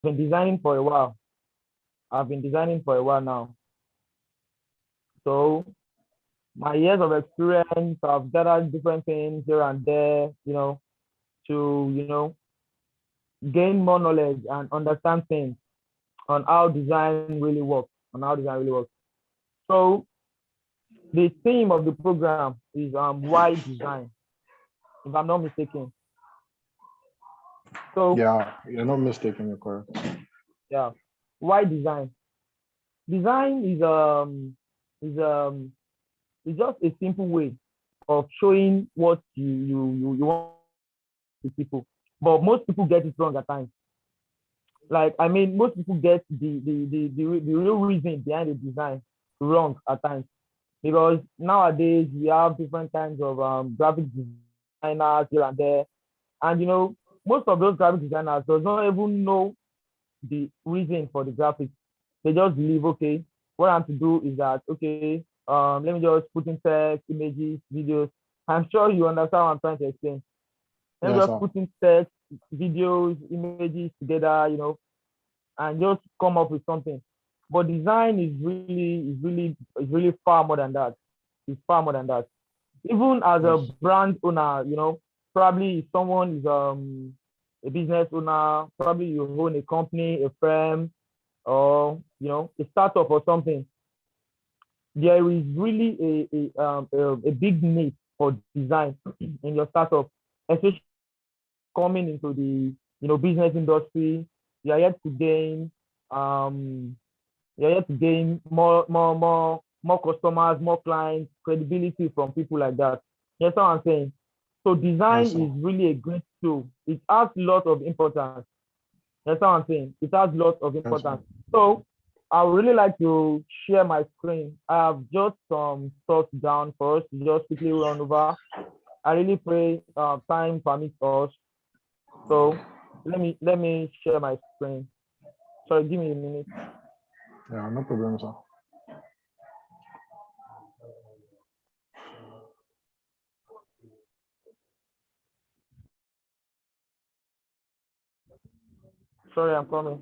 been designing for a while. I've been designing for a while now. So my years of experience, I've gathered different things here and there, to, gain more knowledge and understand things on how design really works, So the theme of the program is why design, if I'm not mistaken. So Yeah, you're not mistaken, you're correct. yeah, why design? Design is just a simple way of showing what you want to people. But most people get it wrong at times. Like I mean, most people get the real reason behind the design wrong at times because nowadays we have different kinds of graphic designers here and there, and most of those graphic designers does not even know the reason for the graphics. They just believe, okay, what I'm to do is that okay, let me just put in text, images, videos. I'm sure you understand what I'm trying to explain. Let me Yes, just sir. put in text, videos, images together, and just come up with something. But design is really far more than that. It's far more than that. Even as a Yes. brand owner, probably if someone is a business owner, probably you own a company, a firm, or a startup or something. There is really a big need for design in your startup, especially coming into the business industry. You are yet to gain um more customers, more clients, credibility from people like that. That's what I'm saying. So design Yes, sir. is really a great tool. It has lots of importance. That's what I'm saying. It has lots of Yes, sir. importance. So I would really like to share my screen. I have just some stuff down for us to just quickly run over. I really pray time permits us. So let me share my screen. Sorry, give me a minute. Yeah, no problem, sir. Sorry, I'm coming.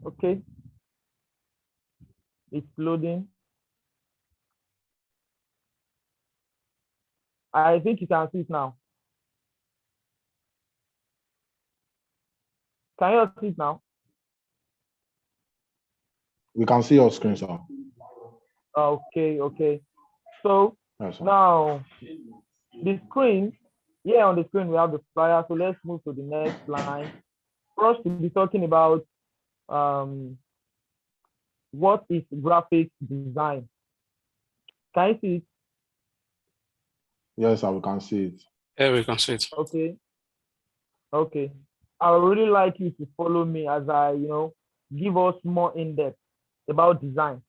Okay, it's loading. I think you can see it now. Can you see it now? We can see your screen, sir. Okay, okay. So Yes, sir. now the screen, here on the screen we have the flyer. So let's move to the next line. For us to be talking about um, what is graphic design. Can you see it? Yes, sir, we can see it. Yeah, we can see it. Okay, okay. I would really like you to follow me as I, give us more in depth about design.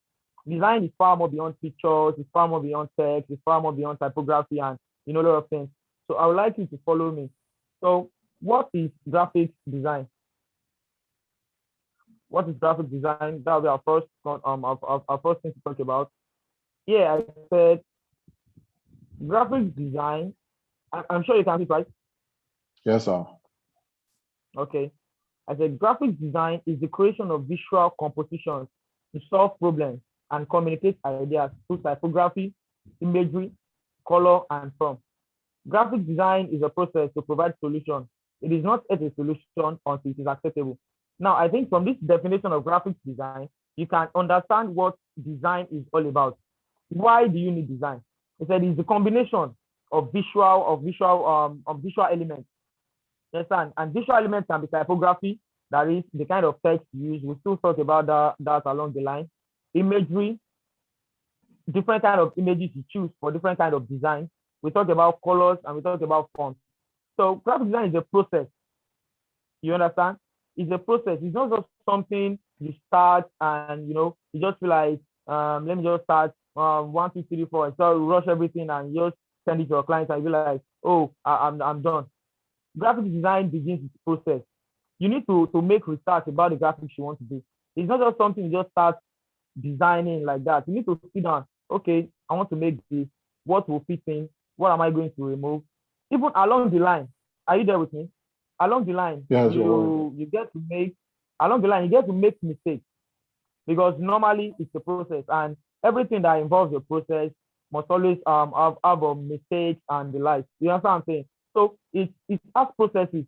Design is far more beyond pictures, it's far more beyond text, it's far more beyond typography and a lot of things. So I would like you to follow me. So what is graphic design? What is graphic design? That will be our first our first thing to talk about. Yeah, I said graphic design. I'm sure you can see it, right? Yes, sir. Okay. I said graphic design is the creation of visual compositions to solve problems and communicate ideas through typography, imagery, color, and form. Graphic design is a process to provide solution. It is not yet a solution until it is acceptable. Now, I think from this definition of graphic design, you can understand what design is all about. Why do you need design? It said it's the combination of visual elements. Yes, and visual elements can be typography, that is the kind of text used. We still talk about that along the line. Imagery, different kind of images you choose for different kind of design. We talk about colors and we talk about fonts. So graphic design is a process. You understand? It's a process. It's not just something you start and you just feel like let me just start 1, 2, 3, 4 and so rush everything and just send it to your client and you be like, oh, I'm done. Graphic design begins with process. You need to make research about the graphics you want to do. It's not just something you just start designing like that. You need to sit down. Okay, I want to make this. What will fit in? What am I going to remove? Even along the line, are you there with me? Along the line, Yes, you get to make along the line you get to make mistakes because normally it's a process and everything that involves the process must always have a mistakes and the like. You understand what I'm saying? So it has processes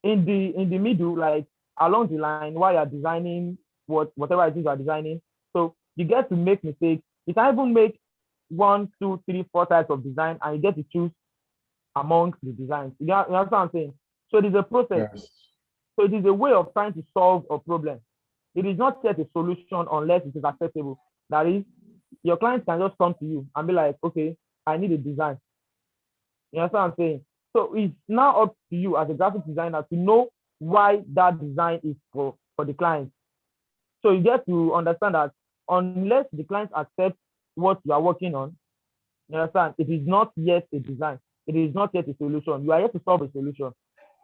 in the middle, like along the line while you're designing whatever it is you're designing. So you get to make mistakes. You can even make one, two, three, four types of design, and you get to choose among the designs. You understand what I'm saying? So it is a process. yes, So it is a way of trying to solve a problem. It is not yet a solution unless it is acceptable. That is, your client can just come to you and be like, okay, I need a design. You understand what I'm saying? So it's now up to you as a graphic designer to know why that design is for the client. So you get to understand that unless the client accepts what you are working on, you understand, it is not yet a design. It is not yet a solution. You are yet to solve a solution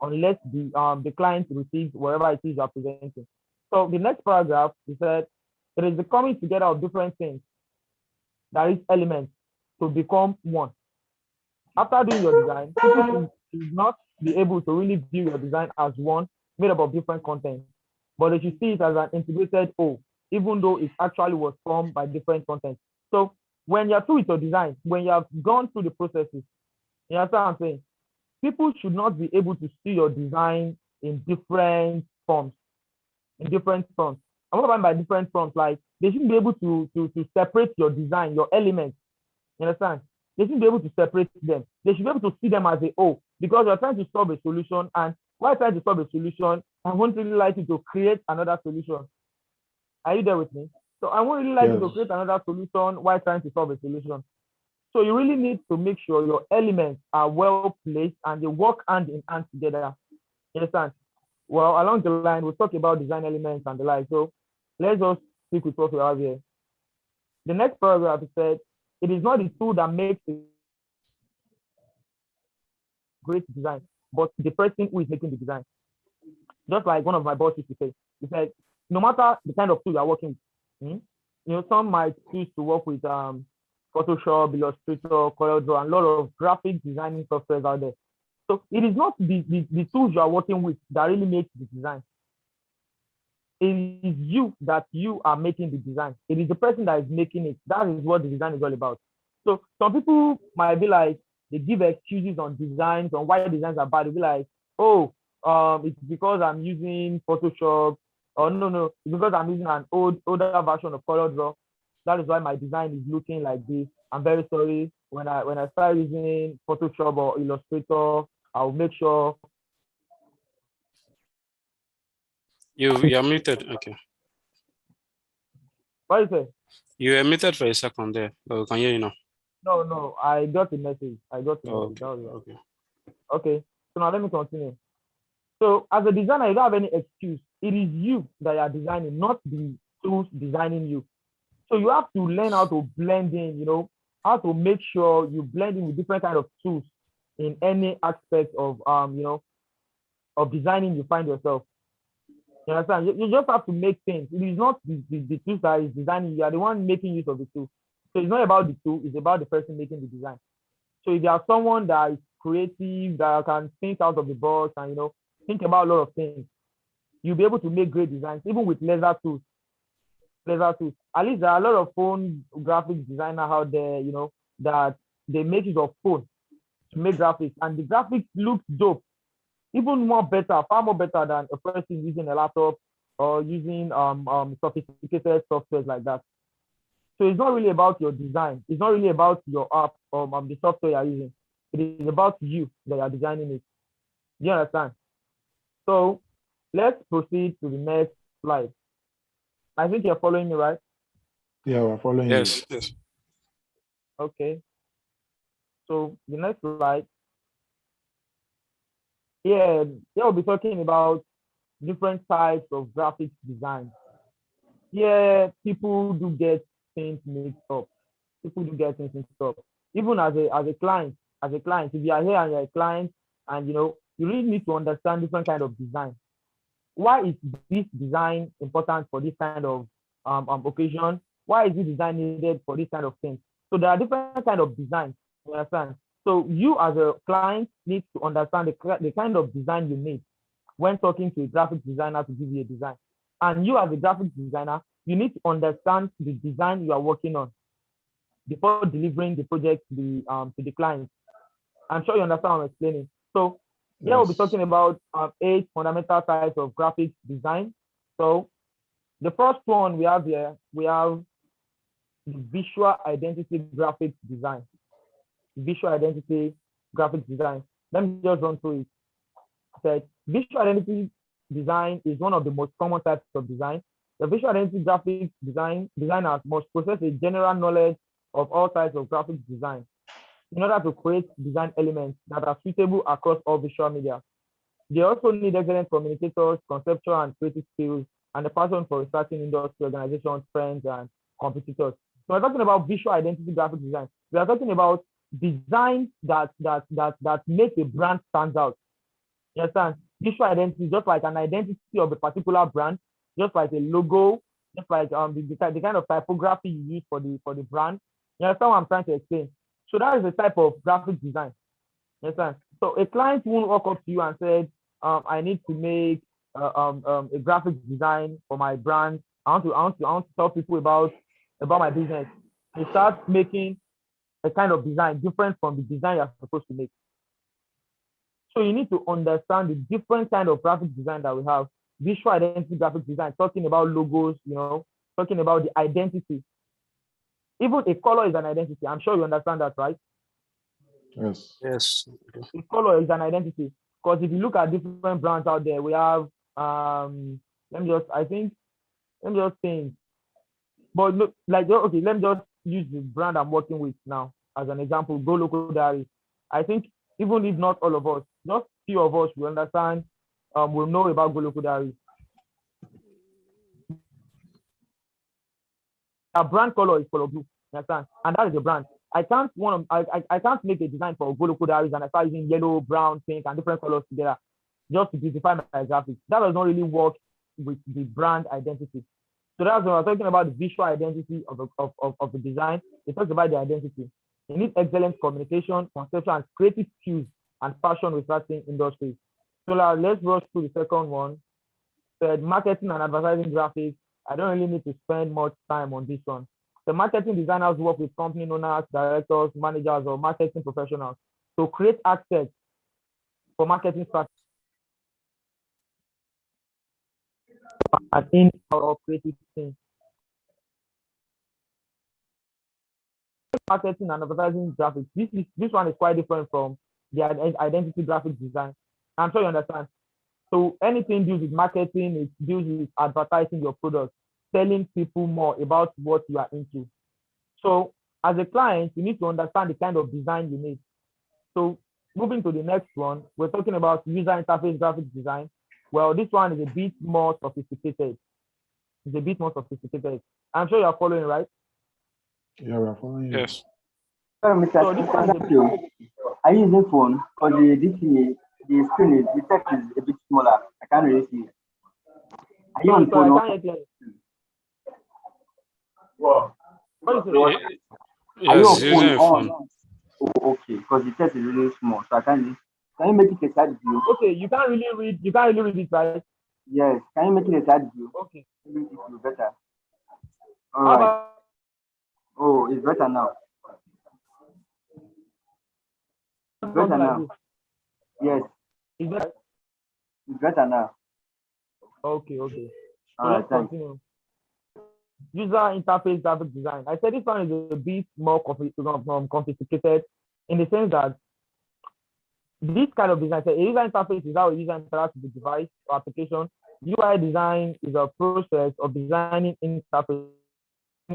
unless the client receives whatever it is you are presenting. So the next paragraph, he said, it is the coming together of different things, that is elements, to become one. After doing your design, people should not be able to really view your design as one made up of different content, but they should see it as an integrated whole, even though it actually was formed by different content. So when you're through with your design, when you have gone through the processes, you understand what I'm saying? People should not be able to see your design in different forms, in different forms. And what I mean by different forms, like they shouldn't be able to separate your design, your elements. You understand? They should be able to separate them. They should be able to see them as a whole because you're trying to solve a solution. And while trying to solve a solution, I won't really like you to create another solution. Are you there with me? So I won't really like you yes, to create another solution while trying to solve a solution. So you really need to make sure your elements are well placed and they work hand in hand together. You understand? Well, along the line, we'll talk about design elements and the like. So let's just stick with what we have here. The next paragraph said, it is not the tool that makes a great design, but the person who is making the design. Just like one of my bosses used to say, he said, no matter the kind of tool you're working with, some might choose to work with Photoshop, Illustrator, CorelDRAW, and a lot of graphic designing softwares out there. So it is not the tools you are working with that really makes the design. It is you that you are making the design. It is the person that is making it. That is what the design is all about. So some people might be like, they give excuses on designs, on why designs are bad. They'll be like, oh, it's because I'm using Photoshop, or no, it's because I'm using an older version of CorelDRAW. That is why my design is looking like this. I'm very sorry. When I start using Photoshop or Illustrator, I'll make sure. You're muted. Okay. What is it? You were muted for a second there, but we can hear you now. No, I got the message. Oh, That was okay. okay. So now let me continue. So as a designer, you don't have any excuse. It is you that you are designing, not the tools designing you. So you have to learn how to blend in, how to make sure you blend in with different kind of tools in any aspect of of designing you find yourself. You understand? You just have to make things. It is not the tools that is designing, you are the one making use of the tool. So it's not about the tool, it's about the person making the design. So if you are someone that is creative, that can think out of the box and think about a lot of things, you'll be able to make great designs, even with lesser tools. At least there are a lot of phone graphic designers out there, that they make use of phone to make graphics, and the graphics looks dope, even more better, far more better than a person using a laptop or using sophisticated software like that. So it's not really about your design. It's not really about your app or the software you're using. It is about you that you're designing it. Do you understand? So let's proceed to the next slide. I think you're following me, right? yeah, we're following Yes, yes. Okay. So the next slide. Yeah, we'll be talking about different types of graphics design. Yeah, people do get things mixed up. People do get things mixed up. Even as a client, if you are here and you're a client, and you really need to understand different kind of design. Why is this design important for this kind of occasion? Why is this design needed for this kind of thing? So there are different kind of designs. You understand? So you as a client need to understand the kind of design you need when talking to a graphic designer to give you a design. And you as a graphic designer, you need to understand the design you are working on before delivering the project to the client. I'm sure you understand what I'm explaining. So here we'll be Yes. talking about 8 fundamental types of graphic design. So the first one we have here, we have the visual identity graphic design. Visual identity graphic design. Let me just run through it. Said visual identity design is one of the most common types of design. The visual identity graphic designers must possess a general knowledge of all types of graphic design in order to create design elements that are suitable across all visual media. They also need excellent communicators, conceptual and creative skills, and a passion for researching industry organizations, trends, and competitors. So we're talking about visual identity graphic design. We are talking about designs that make a brand stand out. You understand? Visual identity, just like an identity of a particular brand, just like a logo, just like the kind of typography you use for the brand. You understand what I'm trying to explain? So that is the type of graphic design. You understand? So a client won't walk up to you and say, I need to make a graphic design for my brand. I want to tell people about my business. They start making a kind of design different from the design you're supposed to make. So you need to understand the different kind of graphic design that we have. Visual identity graphic design, talking about logos, talking about the identity. Even a color is an identity. I'm sure you understand that, right? Yes. Yes. A color is an identity. Because if you look at different brands out there, we have let me just think. But look, like okay, let me just use the brand I'm working with now as an example. Go Local Diary. I think even if not all of us, just few of us will understand, will know about Go Local Diary. Our brand color is color blue, you understand? And that is the brand. I can't make a design for Go Local Diaries and I start using yellow, brown, pink, and different colors together just to beautify my graphics. That does not really work with the brand identity. So that's when we're talking about the visual identity of the design. It talks about the identity. You need excellent communication, conceptual, and creative skills and passion researching industries. So now let's rush through the second one. Said marketing and advertising graphics. I don't really need to spend much time on this one. The marketing designers work with company owners, directors, managers, or marketing professionals to create access for marketing strategy and in or creative things. Marketing and advertising graphics. This one is quite different from the identity graphic design. I'm sure you understand. So anything deals with marketing, it deals with advertising your product, telling people more about what you are into. So as a client, you need to understand the kind of design you need. So moving to the next one, we're talking about user interface graphic design. Well, this one is a bit more sophisticated. It's a bit more sophisticated. I'm sure you're following, right? Yeah, we're following you. Yes. Sorry, Mr. So this one is a, Thank you. Are you using phone? Because the screen is, the text is a bit smaller. I can't really see it. Are you on sorry, phone? I can't hear clearly. What is it? Are you Yes, on using a phone? phone. Oh, okay. Because the text is really small, so I can't. Can you make it a side view? Okay, you can't really read. You can't really read it, right? Yes. Can you make it a side view? Okay. Maybe it will be better. All How right. about Oh, it's better now. It's better something like now. this? Yes, Is that it's better now. okay? Okay. So All right. let's Thanks. continue. User interface graphic design. I said this one is a bit more complicated in the sense that this kind of design, a user interface is how a user interacts with the device or application. UI design is a process of designing interface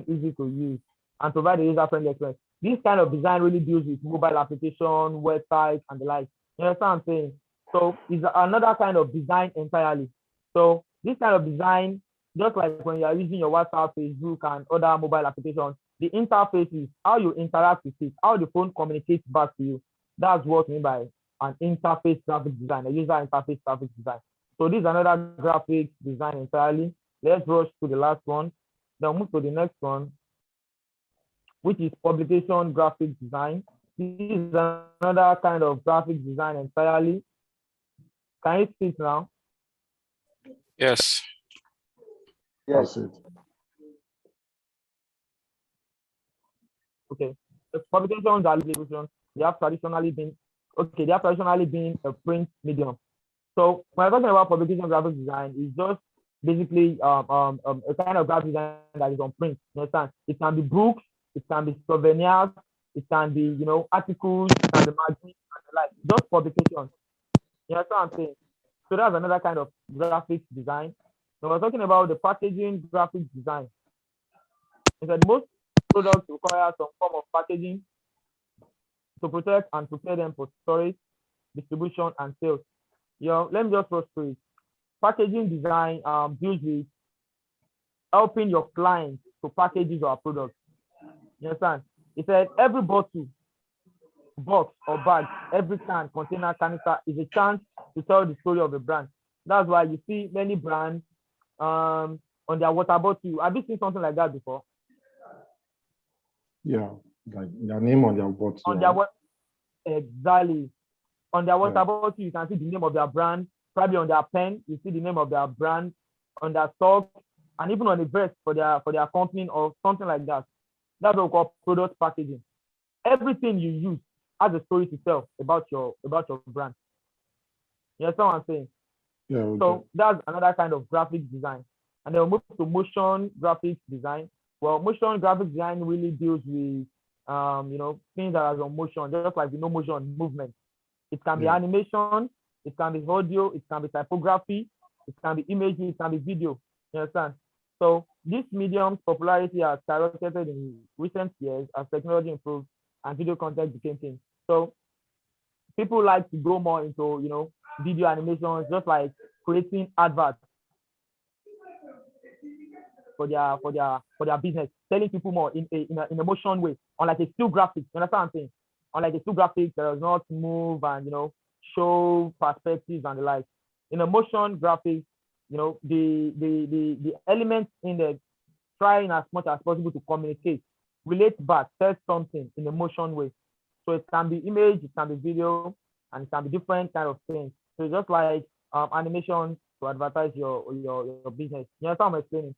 easy to use and provide a user-friendly experience. This kind of design really deals with mobile application, websites, and the like. You understand what I'm saying? So it's another kind of design entirely. So this kind of design, just like when you are using your WhatsApp, Facebook, and other mobile applications, the interface is how you interact with it, how the phone communicates back to you. That's what I mean by an interface graphic design, a user interface graphic design. So this is another graphic design entirely. Let's rush to the last one. Then move to the next one, which is publication graphic design. This is another kind of graphic design entirely. Can you see it now? Yes. Yes. That's it. Okay. The publications are distribution. They have traditionally been a print medium. So when I'm talking about publication graphic design, it's just basically a kind of graphic design that is on print. You understand? It can be books, it can be souvenirs, it can be articles, it can be magazines, and the like. Just publication. You understand what I'm saying? So that's another kind of graphic design. So we're talking about the packaging graphic design. Is that most products require some form of packaging to protect and prepare them for storage, distribution, and sales. Let me just go through it. Packaging design deals with helping your clients to package your products. You understand? It said every bottle, box, or bag, every can, container, canister is a chance to tell the story of a brand. That's why you see many brands on their water bottle. Have you seen something like that before? Yeah, like their name on their bottle. On their what? Exactly. On their water bottle, you can see the name of their brand. Probably on their pen, you see the name of their brand. On their stock, and even on the vest for their company or something like that. That's what we call product packaging. Everything you use has a story to tell about your brand. You understand what I'm saying? Yeah. Okay. So that's another kind of graphic design. And then we'll move to motion graphics design. Well, motion graphic design really deals with things that are on motion, just like motion movement. It can be animation, it can be audio, it can be typography, it can be imagery, it can be video. You understand? So this medium's popularity has skyrocketed in recent years as technology improved and video content became king. So people like to go more into video animations, just like creating adverts for their business, telling people more in a motion way, unlike a still graphic. You understand what I'm saying? Unlike a still graphic that does not move and show perspectives and the like. In a motion graphic, the elements in the trying as much as possible to communicate, relate back, tell something in a motion way. So it can be image, it can be video, and it can be different kind of things. So just like animation to advertise your business. You understand what I'm explaining?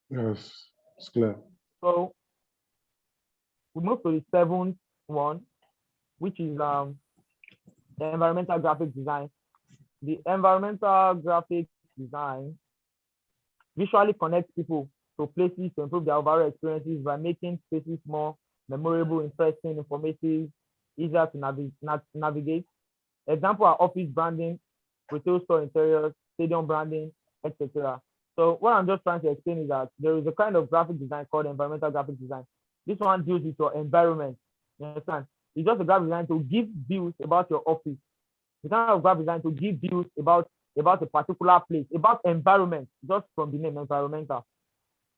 Yes, it's clear. So we move to the seventh one, which is the environmental graphic design. The environmental graphic design visually connects people to places to improve their overall experiences by making spaces more memorable, interesting, informative, easier to navigate. Example are office branding, retail store interiors, stadium branding, etc. So what I'm just trying to explain is that there is a kind of graphic design called environmental graphic design. This one deals with your environment. You understand? It's just a graphic design to give views about your office. The kind of graphic design to give views about a particular place, about environment, just from the name environmental.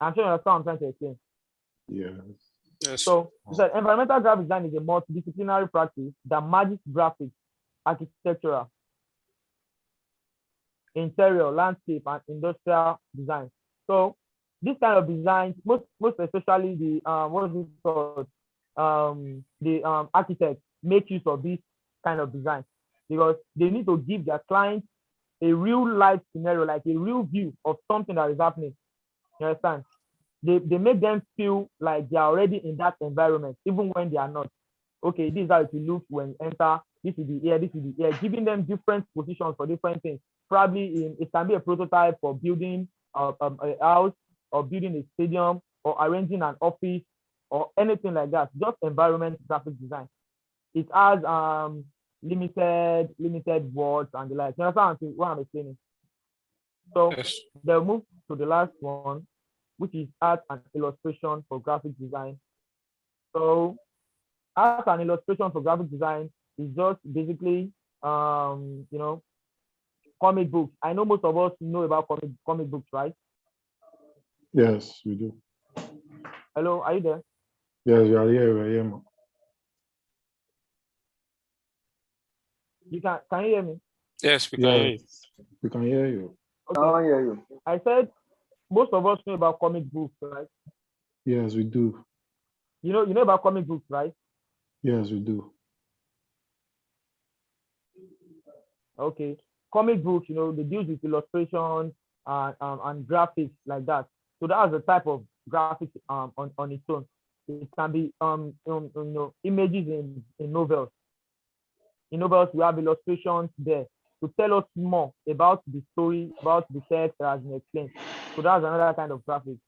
I'm sure you understand what I'm trying to explain. Yes. So environmental graphic design is a multidisciplinary practice that merges graphics, architectural, interior, landscape, and industrial design. So this kind of design, most especially the architects make use of this kind of design because they need to give their clients a real life scenario, like a real view of something that is happening. You understand? They make them feel like they are already in that environment, even when they are not. Okay, this is how it will look when you enter. This is the air, this is the air, giving them different positions for different things. Probably it can be a prototype for building a house or building a stadium or arranging an office or anything like that. Just environment graphic design. It has limited words and the like. You understand what I'm explaining? So they'll move to the last one, which is art and illustration for graphic design. So art and illustration for graphic design is just basically comic books. I know most of us know about comic books, right? Yes, we do. Hello, are you there? Yes, we are here. We are here. You can you hear me? Yes, we can hear you. We can hear you. Okay. I hear you. I said most of us know about comic books, right? Yes, we do. You know about comic books, right? Yes, we do. Okay. Comic books, they deal with illustration and graphics like that. So that's a type of graphics on its own. It can be images in novels. In novels, we have illustrations there to tell us more about the story, about the text that has been explained. So that's another kind of graphics.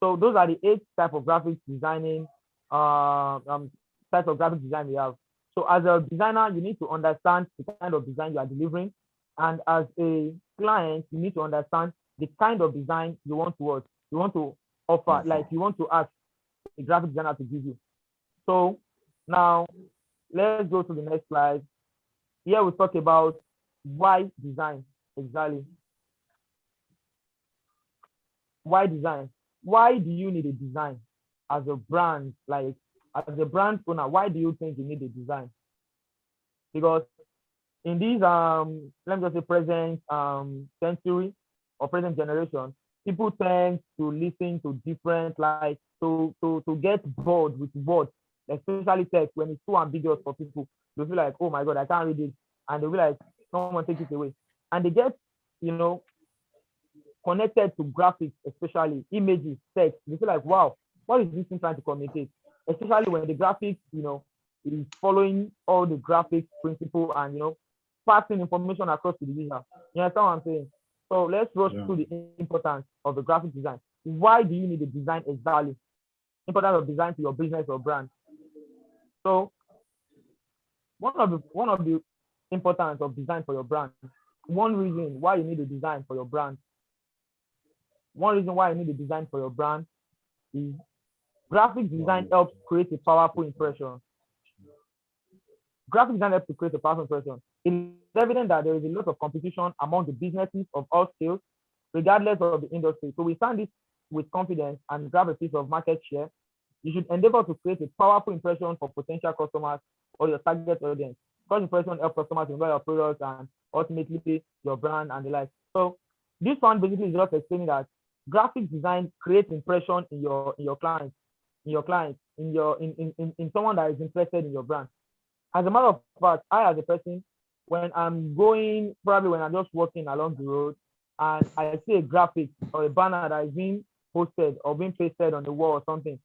So those are the 8 type of graphics designing types of graphic design we have. So as a designer, you need to understand the kind of design you are delivering. And as a client, you need to understand the kind of design you want to offer, like you want to ask a graphic designer to give you. So now let's go to the next slide. Here we talk about why design exactly. Why design? Why do you need a design as a brand? Like as a brand owner, why do you think you need a design? Because in this let me just say present century or present generation, people tend to listen to different, like to get bored with words, especially text. When it's too ambiguous for people, they feel like, oh my god, I can't read it, and they'll be like, someone take it away, and they get connected to graphics, especially images, text. They feel like, wow, what is this thing trying to communicate? Especially when the graphics is following all the graphics principle and passing information across to the user. You understand what I'm saying? So let's rush through the importance of the graphic design. Why do you need a design exactly? Importance of design to your business or brand. So one of the importance of design for your brand. One reason why you need a design for your brand. One reason why you need a design for your brand is graphic design helps create a powerful impression. Graphic design helps to create a powerful impression. It's evident that there is a lot of competition among the businesses of all scales, regardless of the industry. So we stand this with confidence and grab a piece of market share. You should endeavor to create a powerful impression for potential customers or your target audience. Because impression helps customers enjoy your products and ultimately your brand and the like. So this one basically is just explaining that graphic design creates impression in your client, in someone that is interested in your brand. As a matter of fact, I as a person, when I'm just walking along the road and I see a graphic or a banner that is being posted or being pasted on the wall or something,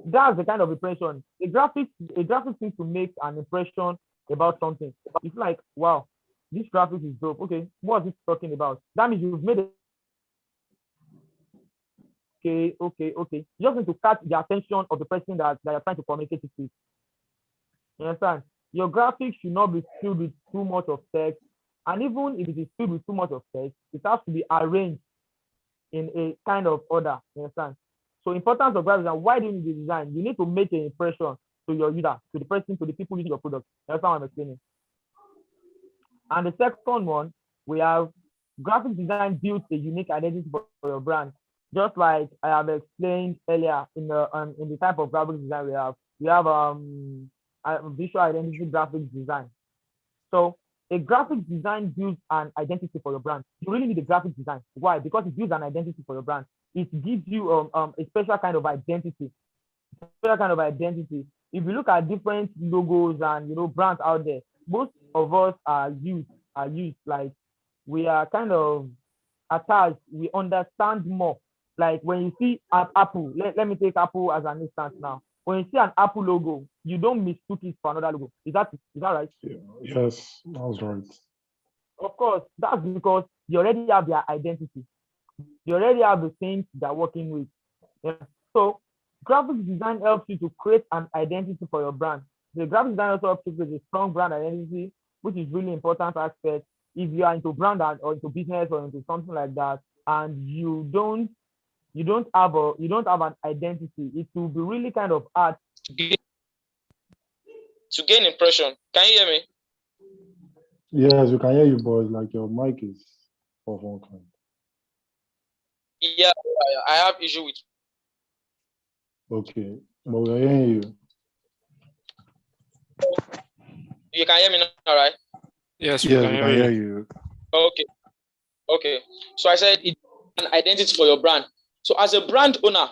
that's the kind of impression. A graphic needs to make an impression about something. It's like, wow, this graphic is dope. Okay, what is it talking about? That means you've made it. Okay. You just need to catch the attention of the person that you're trying to communicate it with. You understand? Your graphics should not be filled with too much of text. And even if it is filled with too much of text, it has to be arranged in a kind of order. You understand? So importance of graphics, and why do you need the design? You need to make an impression to your user, to the person, to the people using your product. That's how I'm explaining. And the second one, we have graphic design builds a unique identity for your brand. Just like I have explained earlier in the type of graphic design we have visual identity graphic design. So a graphic design builds an identity for your brand. You really need a graphic design. Why? Because it builds an identity for your brand. It gives you a special kind of identity. If you look at different logos and brands out there, most of us are used like we are kind of attached. We understand more. Like when you see an Apple, let me take Apple as an instance now. When you see an Apple logo, you don't mistook it for another logo. Is that right? Yeah. Yes, that was right. Of course, that's because you already have their identity. You already have the things they're working with. Yeah. So graphic design helps you to create an identity for your brand. The graphic design also helps you create a strong brand identity, which is really important aspect. If you are into brand or into business or into something like that, and you don't have an identity, it will be really kind of hard to gain impression. Can you hear me? Yes, we can hear you, boys. Like your mic is off one kind. Yeah, I have issue with. Okay, but we're hearing you. You can hear me now, right? Yes, Yes, we can hear you. Okay. So I said it's an identity for your brand. So as a brand owner,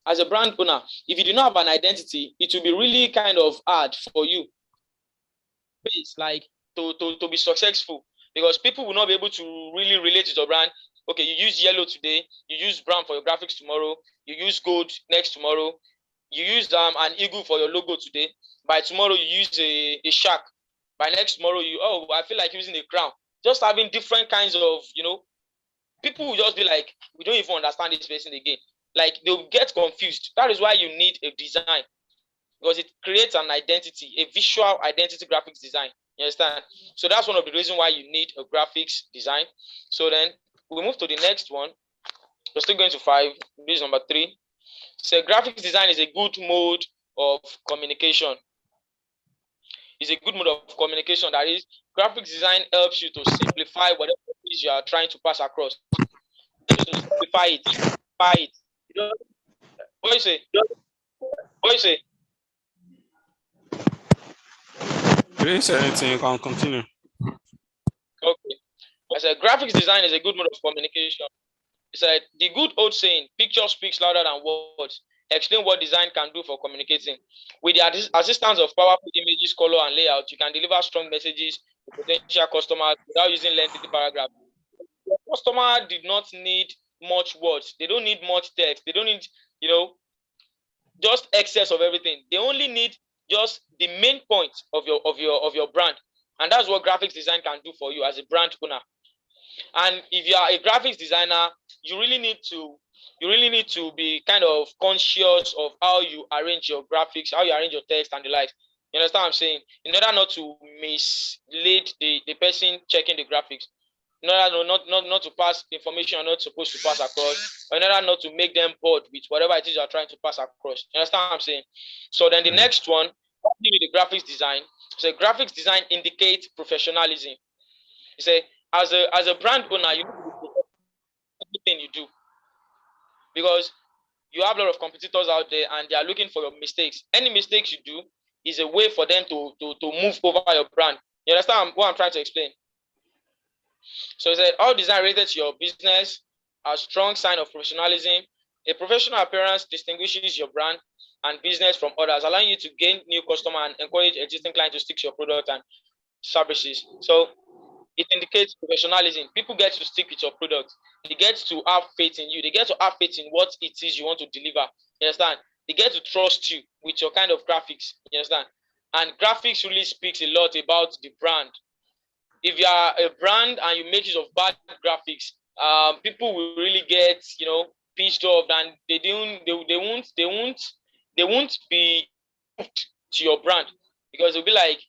as a brand owner, if you do not have an identity, it will be really kind of hard for you, like to be successful, because people will not be able to really relate to your brand. Okay, you use yellow today, you use brown for your graphics tomorrow, you use gold next tomorrow, you use an eagle for your logo today. By tomorrow, you use a shark. By next tomorrow, I feel like using a crown. Just having different kinds of, people will just be like, we don't even understand this person again. Like, they'll get confused. That is why you need a design, because it creates an identity, a visual identity graphics design. You understand? So that's one of the reasons why you need a graphics design. So then we move to the next one. We're still going to 5. This is number 3. So graphics design is a good mode of communication. It's a good mode of communication. That is, graphics design helps you to simplify whatever it is you are trying to pass across. To simplify it. What do you say? What do you say? You didn't say anything, you can continue. Okay. I said graphics design is a good mode of communication. He said the good old saying, picture speaks louder than words. Explain what design can do for communicating. With the assistance of powerful images, color, and layout, you can deliver strong messages to potential customers without using lengthy paragraphs. The customer did not need much words. They don't need much text. They don't need, just excess of everything. They only need just the main point of your brand. And that's what graphics design can do for you as a brand owner. And if you are a graphics designer, you really need to be kind of conscious of how you arrange your graphics, how you arrange your text and the likes. You understand what I'm saying? In order not to mislead the person checking the graphics, in order not to pass information you're not supposed to pass across, or in order not to make them bored with whatever it is you're trying to pass across. You understand what I'm saying? So then the next one, the graphics design. So graphics design indicates professionalism. You say, as a brand owner, you need to be everything you do, because you have a lot of competitors out there and they are looking for your mistakes. Any mistakes you do is a way for them to move over your brand. You understand what I'm trying to explain? So he said, all design related to your business are a strong sign of professionalism. A professional appearance distinguishes your brand and business from others, allowing you to gain new customers and encourage existing clients to stick to your product and services. So it indicates professionalism. People get to stick with your product. They get to have faith in you. They get to have faith in what it is you want to deliver. You understand? They get to trust you with your kind of graphics. You understand? And graphics really speaks a lot about the brand. If you are a brand and you make use of bad graphics, people will really get pissed off, and they won't be to your brand, because they'll be like,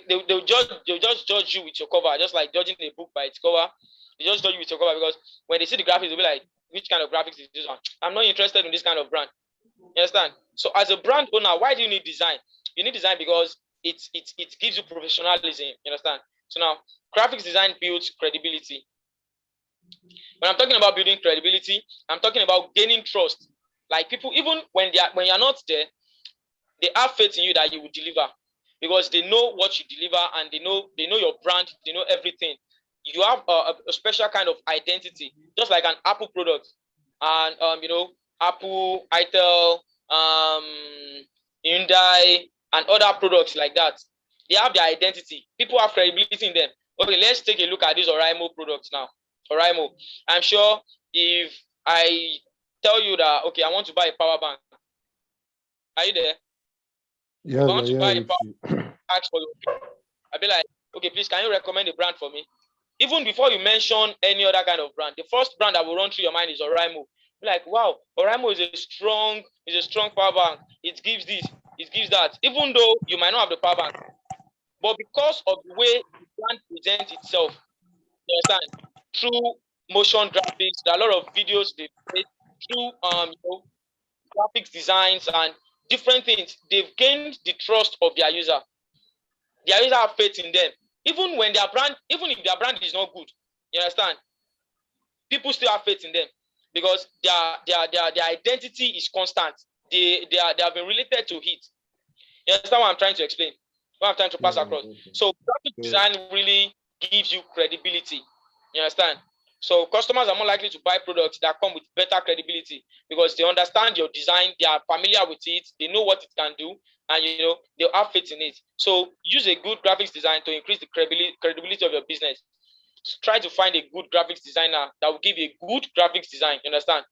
they'll just judge you with your cover, just like judging a book by its cover. They just judge you with your cover, because when they see the graphics, they'll be like, which kind of graphics is this one? I'm not interested in this kind of brand. You understand? So as a brand owner, why do you need design? You need design because it gives you professionalism. You understand? So now, graphics design builds credibility. When I'm talking about building credibility, I'm talking about gaining trust. Like, people, even when you're not there, they have faith in you that you will deliver, because they know what you deliver, and they know your brand, they know everything. You have a special kind of identity, just like an Apple product, and Apple, Itel, Hyundai, and other products like that. They have their identity. People have credibility in them. Okay, let's take a look at these Oraimo products now. Oraimo. I'm sure if I tell you that, okay, I want to buy a power bank. Are you there? Yes, I want to buy a yeah, power bank. Ask for you. I'll be like, okay, please, can you recommend a brand for me? Even before you mention any other kind of brand, the first brand that will run through your mind is Oraimo. Be like, wow, Oraimo is a strong power bank. It gives this, it gives that. Even though you might not have the power bank, but because of the way the brand presents itself, you understand? Through motion graphics, there are a lot of videos they made through graphics designs and different things. They've gained the trust of their user. Their user have faith in them. Even if their brand is not good, you understand? People still have faith in them, because their identity is constant. They have been related to it. You understand what I'm trying to explain? What I'm trying to pass across. So graphic design really gives you credibility. You understand? So customers are more likely to buy products that come with better credibility because they understand your design, they are familiar with it, they know what it can do, and they'll have faith in it. So use a good graphics design to increase the credibility of your business. So try to find a good graphics designer that will give you a good graphics design, you understand,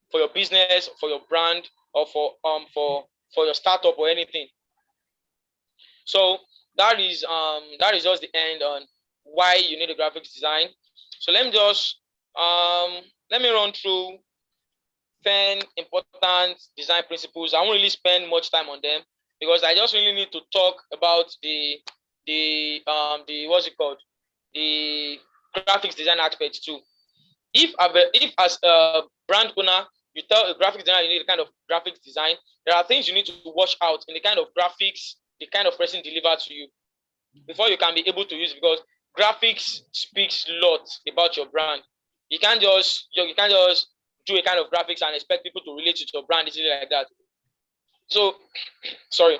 for your business, for your brand, or for your startup or anything. So that is just the end on why you need a graphics design. So let me run through 10 important design principles. I won't really spend much time on them because I just really need to talk about the what's it called, the graphics design aspect too. If as a brand owner you tell a graphic designer you need a kind of graphics design, there are things you need to watch out in the kind of graphics the kind of person delivers to you before you can be able to use, because graphics speaks a lot about your brand. You can't just do a kind of graphics and expect people to relate to your brand easily like that. So sorry.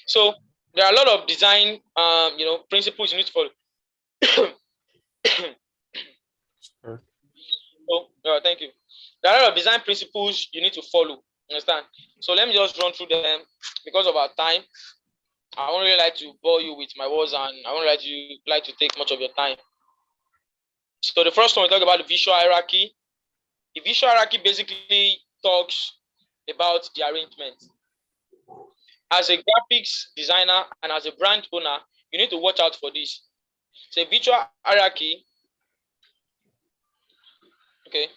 So there are a lot of design principles you need to follow. Thank you. There are a lot of design principles you need to follow. Understand? So let me just run through them because of our time. I won't really like to bore you with my words, and I won't like to take much of your time. So the first one, we talk about the visual hierarchy. The visual hierarchy basically talks about the arrangement. As a graphics designer and as a brand owner, you need to watch out for this. So visual hierarchy, okay.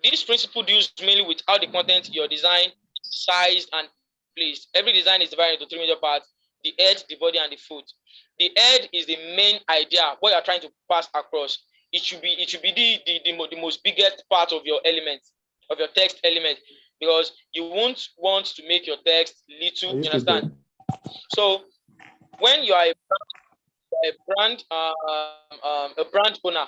This principle deals mainly with how the content your design sized and placed. Every design is divided into three major parts: the head, the body, and the foot. The head is the main idea, what you are trying to pass across. It should be the most biggest part of your element, of your text element, because you won't want to make your text little. You understand? So when you are a brand owner,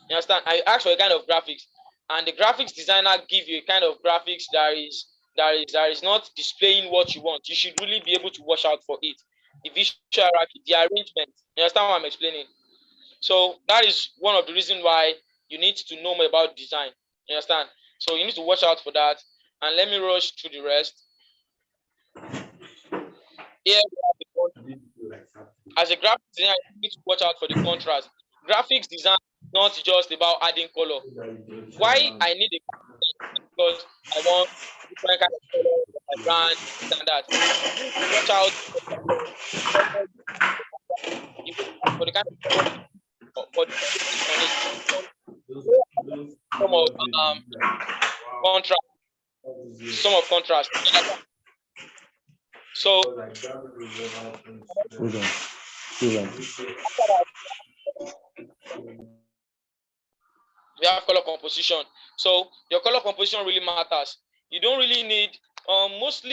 you understand, I ask for a kind of graphics, and the graphics designer give you a kind of graphics that is not displaying what you want. You should really be able to watch out for it. The visual hierarchy, the arrangement. You understand what I'm explaining? So that is one of the reasons why you need to know more about design. You understand? So you need to watch out for that. And let me rush through the rest. Here, as a graphics designer, you need to watch out for the contrast. Graphics design is not just about adding color. Why I need a because I want different kind of color for my brand and that. Watch out for the kind of for the on it. Some of contrast. So we have color composition. So your color composition really matters. You don't really need most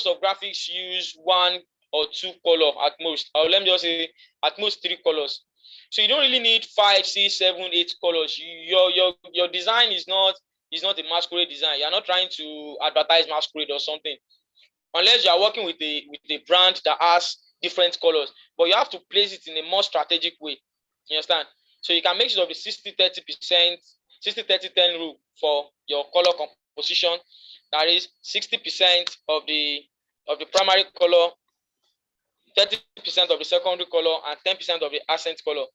of graphics use one or two color at most, or let me just say at most 3 colors. So you don't really need 5, 6, 7, 8 colors. Your design is not a masquerade design. You're not trying to advertise masquerade or something, unless you are working with a brand that has different colors. But you have to place it in a more strategic way. You understand? So you can make use of the 60-30%, 60-30-10 rule for your color composition. That is 60% of the primary color, 30% of the secondary color, and 10% of the accent color.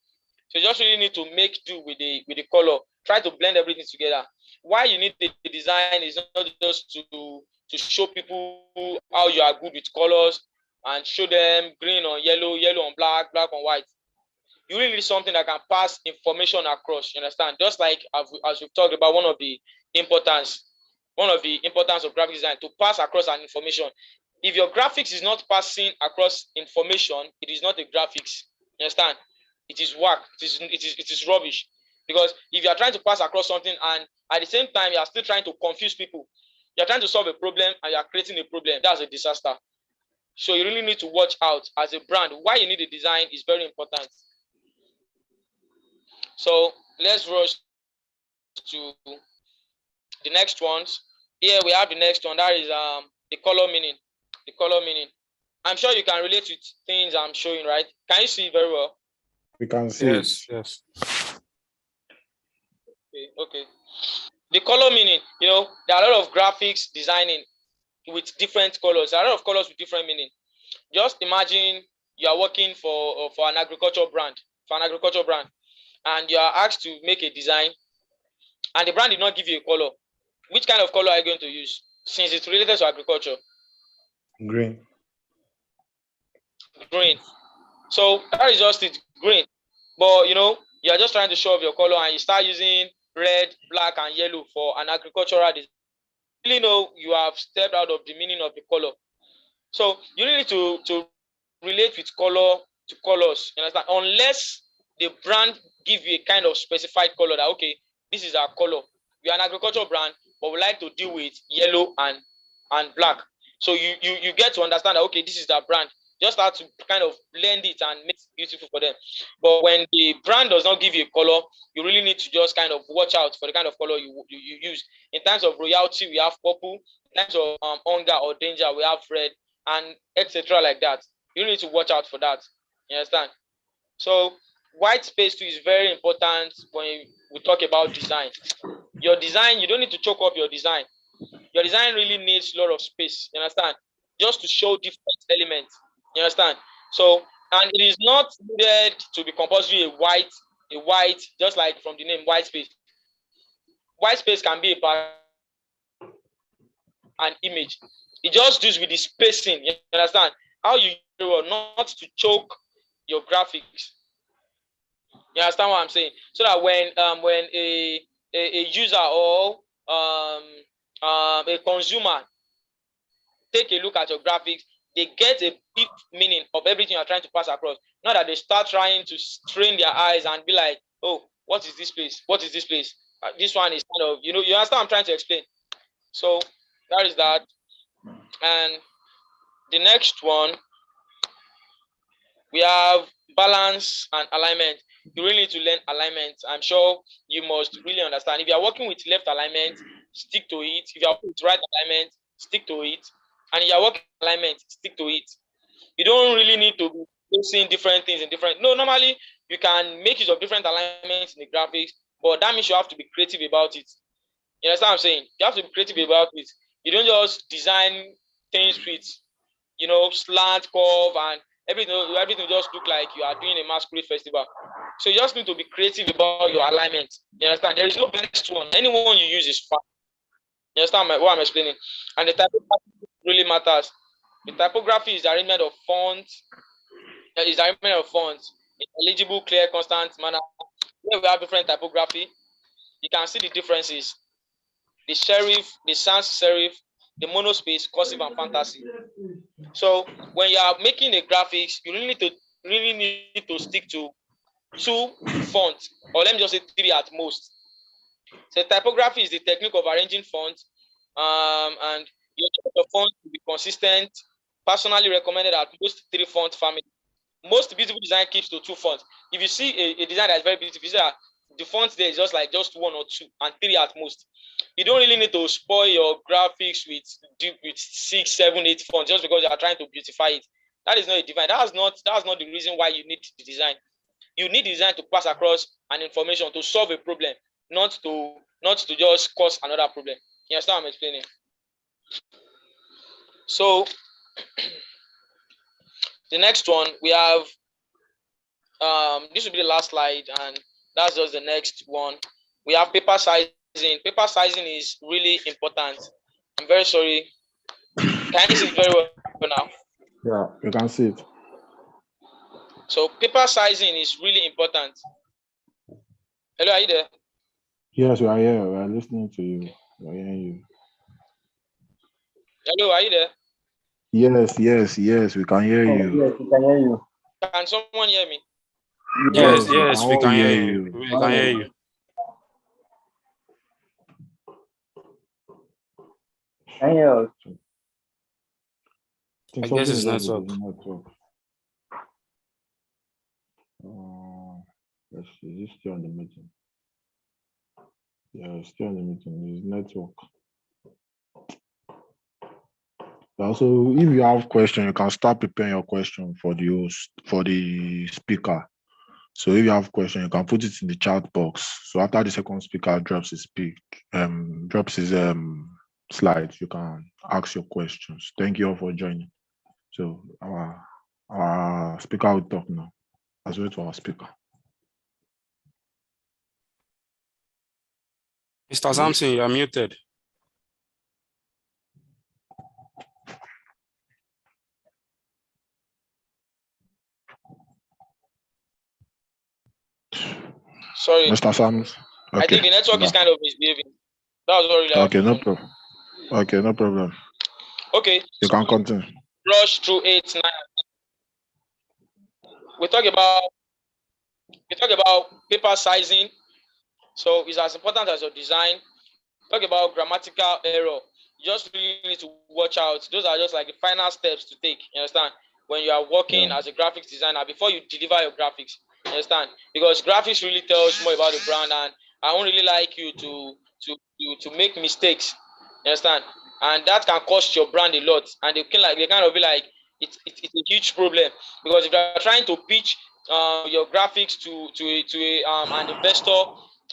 So you just really need to make do with the color. Try to blend everything together. Why you need the design is not just to show people how you are good with colors and show them green on yellow, yellow on black, black on white. You really need something that can pass information across. You understand? Just like as we've talked about, one of the importance of graphic design, to pass across an information. If your graphics is not passing across information, it is not a graphics. You understand? It is work. It is rubbish. Because if you are trying to pass across something and at the same time you are still trying to confuse people, you are trying to solve a problem and you are creating a problem, that's a disaster. So you really need to watch out as a brand. Why you need a design is very important. So let's rush to the next ones. Here we have the next one. That is the color meaning. The color meaning. I'm sure you can relate with things I'm showing, right? Can you see very well? We can see. Yes, yes. Okay. The color meaning, there are a lot of graphics designing with different colors. There are a lot of colors with different meaning. Just imagine you are working for an agricultural brand, and you are asked to make a design, and the brand did not give you a color. Which kind of color are you going to use since it's related to agriculture? Green. Green. So that is just it, green. But you are just trying to show off your color, and you start using red, black, and yellow for an agricultural design. You really know you have stepped out of the meaning of the color. So you need to relate with color to colors. You understand? Unless the brand give you a kind of specified color that, okay, this is our color. We are an agricultural brand, but we like to deal with yellow and black. So you get to understand that, okay, this is our brand. Just start to kind of blend it and make it beautiful for them. But when the brand does not give you a color, you really need to just kind of watch out for the kind of color you use. In terms of royalty, we have purple. In terms of hunger or danger, we have red, and etc. like that. You need to watch out for that. You understand? So white space too is very important when we talk about design. Your design, you don't need to choke up your design. Your design really needs a lot of space. You understand? Just to show different elements. You understand? So, and it is not needed to be compulsory a white, just like from the name white space. White space can be an image. It just deals with the spacing. You understand? How you not to choke your graphics. You understand what I'm saying? So that when a user or a consumer take a look at your graphics, they get a deep meaning of everything you're trying to pass across. Not that they start trying to strain their eyes and be like, oh, what is this place? What is this place? This one is kind of, you understand what I'm trying to explain. So that is that. And the next one, we have balance and alignment. You really need to learn alignment. I'm sure you must really understand. If you are working with left alignment, stick to it. If you are working with right alignment, stick to it. And if you are working with alignment, stick to it. You don't really need to be placing different things in different. No, normally you can make use of different alignments in the graphics, but that means you have to be creative about it. You understand what I'm saying? You have to be creative about it. You don't just design things with, slant, curve, and everything just look like you are doing a masquerade festival. So you just need to be creative about your alignment. You understand? There is no best one. Anyone you use is fine. You understand what I'm explaining? And the typography really matters. The typography is the arrangement of fonts. In legible, clear, constant manner. Where we have different typography, you can see the differences. The serif, the sans serif, the monospace, cursive, and fantasy. So when you are making the graphics, you really need to stick to 2 fonts, or let me just say 3 at most. So typography is the technique of arranging fonts, and your choice of font will be consistent. Personally recommended at most 3 font family. Most beautiful design keeps to 2 fonts. If you see a design that is very beautiful, you see that the font there is just 1 or 2 and 3 at most. You don't really need to spoil your graphics with 6, 7, 8 fonts just because you are trying to beautify it. That is not a design. That's not the reason why you need the design. You need design to pass across an information, to solve a problem, not to just cause another problem. You understand what I'm explaining? So the next one we have, this will be the last slide, and that's just the next one. We have paper sizing. Paper sizing is really important. I'm very sorry. Can you see it very well now? Yeah, you can see it. So paper sizing is really important. Hello, are you there? Yes, we are here. We are listening to you. We are hearing you. Hello, are you there? Yes, we can hear you. Yes, we can hear you. Can someone hear me? Yes, we yes, we all can hear hear you. you. We can hear you. Can you hear us? I guess it's network. network. Let's see. Is it still on the meeting? Yeah, it's still on the meeting. It's network. Also, if you have question, you can start preparing your question for the host, for the speaker. So if you have a question, you can put it in the chat box. So after the second speaker drops his slides, you can ask your questions. Thank you all for joining. So our speaker will talk now. Let's wait for our speaker. Mr. Samson, you are muted. Sorry. Mr. Sams. Okay. I think the network is kind of misbehaving. That was what really Okay, no problem. Okay, no problem. Okay. You can continue. Rush through 8, 9. We talk about paper sizing. So it's as important as your design. Talk about grammatical error. You just really need to watch out. Those are just like the final steps to take. You understand? When you are working as a graphics designer, before you deliver your graphics, you understand? Because graphics really tells more about the brand, and I won't really like you to make mistakes. You understand? And that can cost your brand a lot. And they kind of be like it's a huge problem, because if you are trying to pitch your graphics to an investor,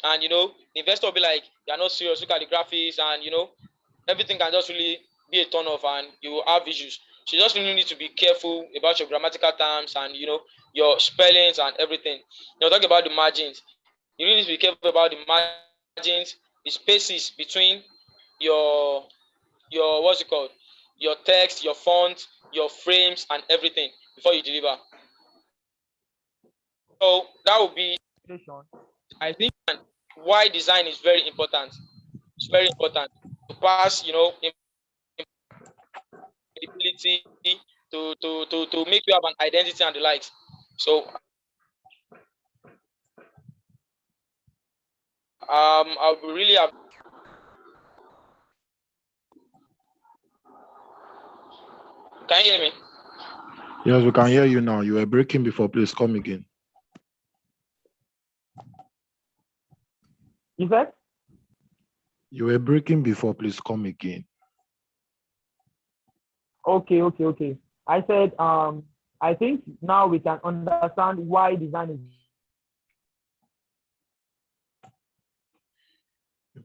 and the investor will be like, "You are not serious. Look at the graphics," and everything can just really be a turn off, and you will have issues. So you just really need to be careful about your grammatical terms and your spellings and everything. Talk about the margins. You really need to be careful about the margins, the spaces between your what's it called, your text, your font, your frames, and everything before you deliver. So that would be, I think, why design is very important. It's very important to pass, credibility, to make you have an identity and the likes. So I'll be really Can you hear me? Yes, we can hear you now. You were breaking before. Please come again. You said? You were breaking before. Please come again. Okay. I said, I think now we can understand why design is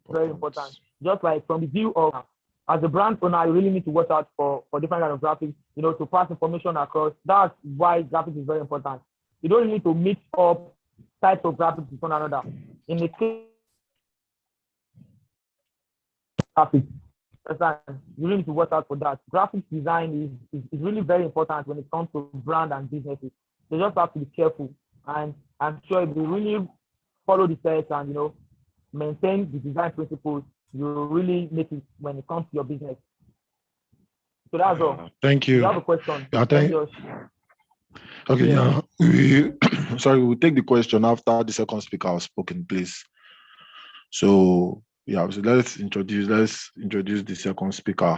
very important. Just like from the view of, as a brand owner, you really need to watch out for different kind of graphics, to pass information across. That's why graphics is very important. You don't need to mix up types of graphics with one another. In the case of graphics, you really need to watch out for that. Graphics design is really very important when it comes to brand and businesses. You just have to be careful, and I'm sure if you really follow the steps and maintain the design principles, you really make it when it comes to your business. So that's all. Thank you. You have a question? Okay, yeah. We'll take the question after the second speaker has spoken, please. So yeah, so let's introduce the second speaker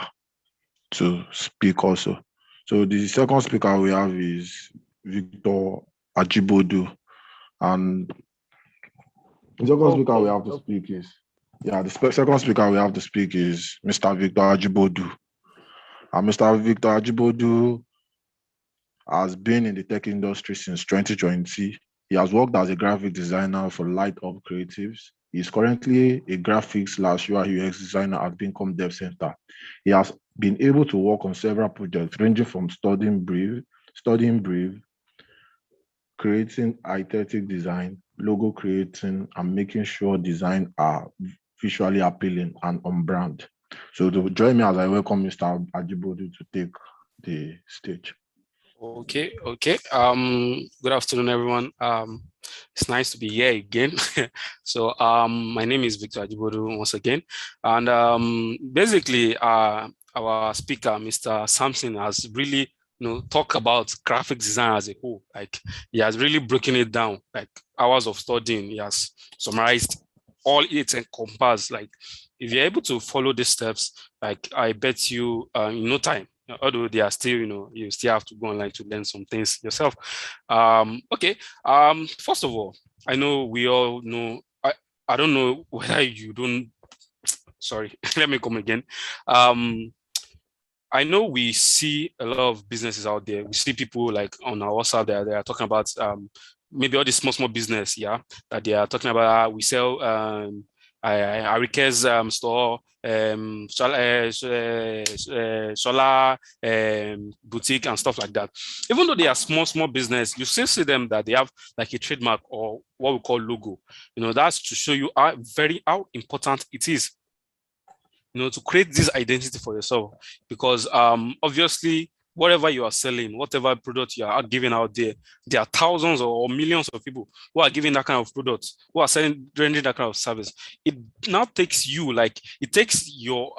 to speak also. So the second speaker we have is Viktor Ajibodo, and the second speaker we have to speak is second speaker we have to speak is Mr. Viktor Ajibodo. And Mr. Viktor Ajibodo has been in the tech industry since 2020. He has worked as a graphic designer for Light Up Creatives. He is currently a graphics/UI UX designer at Vincom Dev Center. He has been able to work on several projects ranging from studying brief, creating aesthetic design, logo creating, and making sure design are visually appealing and on brand. So to join me as I welcome Mr. Ajibodo to take the stage. Okay. Good afternoon, everyone. It's nice to be here again. So my name is Viktor Ajibodo once again, and basically our speaker, Mr. Samson, has really talk about graphic design as a whole. Like, he has really broken it down, like hours of studying. He has summarized all it encompasses. Like, if you're able to follow these steps, like, I bet you in no time, although they are still, you still have to go online to learn some things yourself. Okay. First of all, I know we all know, I don't know whether you don't, sorry, let me come again. I know we see a lot of businesses out there. We see people like on our WhatsApp, they are talking about maybe all the small business, yeah, that they are talking about. We sell Arike's store, solar boutique and stuff like that. Even though they are small business, you still see them that they have like a trademark or what we call logo. That's to show you how important it is, to create this identity for yourself. Because obviously, whatever you are selling, whatever product you are giving out there are thousands or millions of people who are giving that kind of product, who are rendering that kind of service. It now takes you, it takes your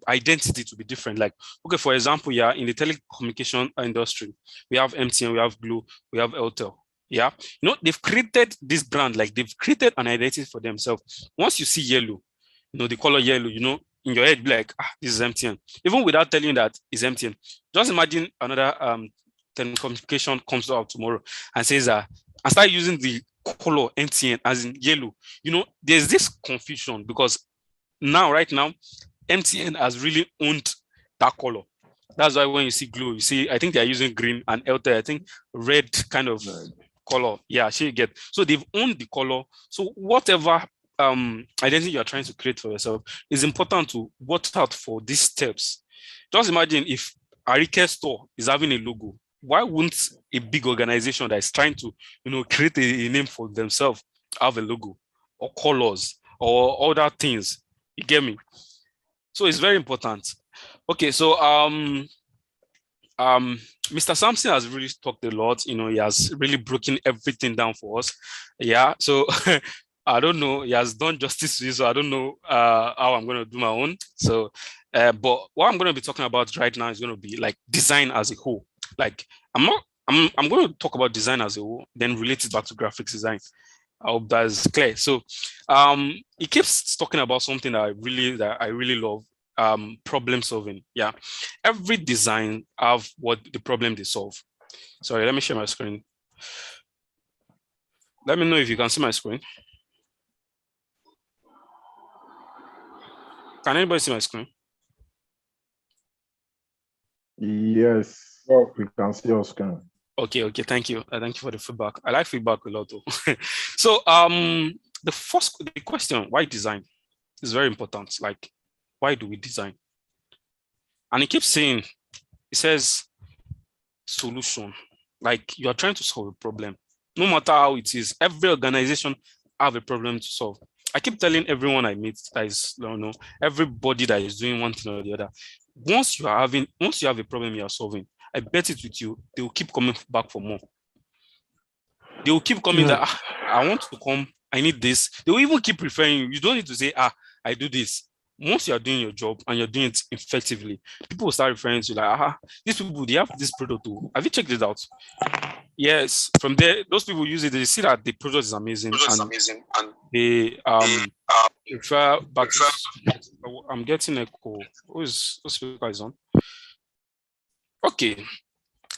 identity to be different. Like, okay, for example, yeah, in the telecommunication industry, we have MTN, we have Glo, we have Airtel. Yeah, they've created this brand, like they've created an identity for themselves. Once you see yellow, the color yellow, in your head, be like, this is MTN. Even without telling you that it's MTN. Just imagine another telecommunication comes out tomorrow and says, and start using the color MTN as in yellow. There's this confusion because right now, MTN has really owned that color. That's why when you see Glo, you see, I think they're using green, and Airtel, I think red kind of color. Yeah, you get. So they've owned the color. So whatever identity you are trying to create for yourself, is important to watch out for these steps. Just imagine if Arike store is having a logo. Why wouldn't a big organization that is trying to, create a name for themselves have a logo or colors or other things? You get me? So it's very important. Okay, so Mr. Sampson has really talked a lot. He has really broken everything down for us. Yeah, so I don't know. He has done justice to you, so I don't know how I'm going to do my own. So, but what I'm going to be talking about right now is going to be like design as a whole. Like, I'm going to talk about design as a whole, then relate it back to graphics design. I hope that is clear. So, he keeps talking about something that I really love. Problem solving. Yeah, every design have what the problem they solve. Sorry, let me share my screen. Let me know if you can see my screen. Can anybody see my screen? Yes, we can see your screen. Okay, thank you. Thank you for the feedback. I like feedback a lot, though. So, the question, why design, is very important. Like, why do we design? And he keeps saying, he says, solution. Like, you are trying to solve a problem. No matter how it is, every organization have a problem to solve. I keep telling everyone I meet that is, everybody that is doing one thing or the other, once you have a problem you are solving, I bet it with you, they will keep coming back for more. They will keep coming that, I want to come, I need this. They will even keep referring you. You don't need to say, I do this. Once you are doing your job and you're doing it effectively, people will start referring to you like, these people, they have this product too. Have you checked it out? Yes. From there, those people use it. They see that the product is amazing, and they refer back. I'm getting a call. Whose speaker is on? Okay.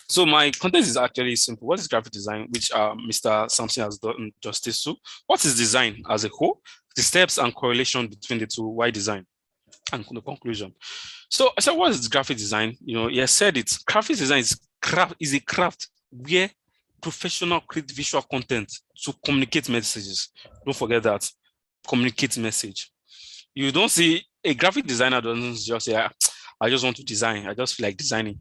So my content is actually simple. What is graphic design, which Mr. Sampson has done justice to? What is design as a whole? The steps and correlation between the two. Why design? And the conclusion. So I said, what is graphic design? He has said it. Graphic design is a craft where professional create visual content to communicate messages. Don't forget that. Communicate message. You don't see a graphic designer doesn't just say, I just want to design. I just feel like designing.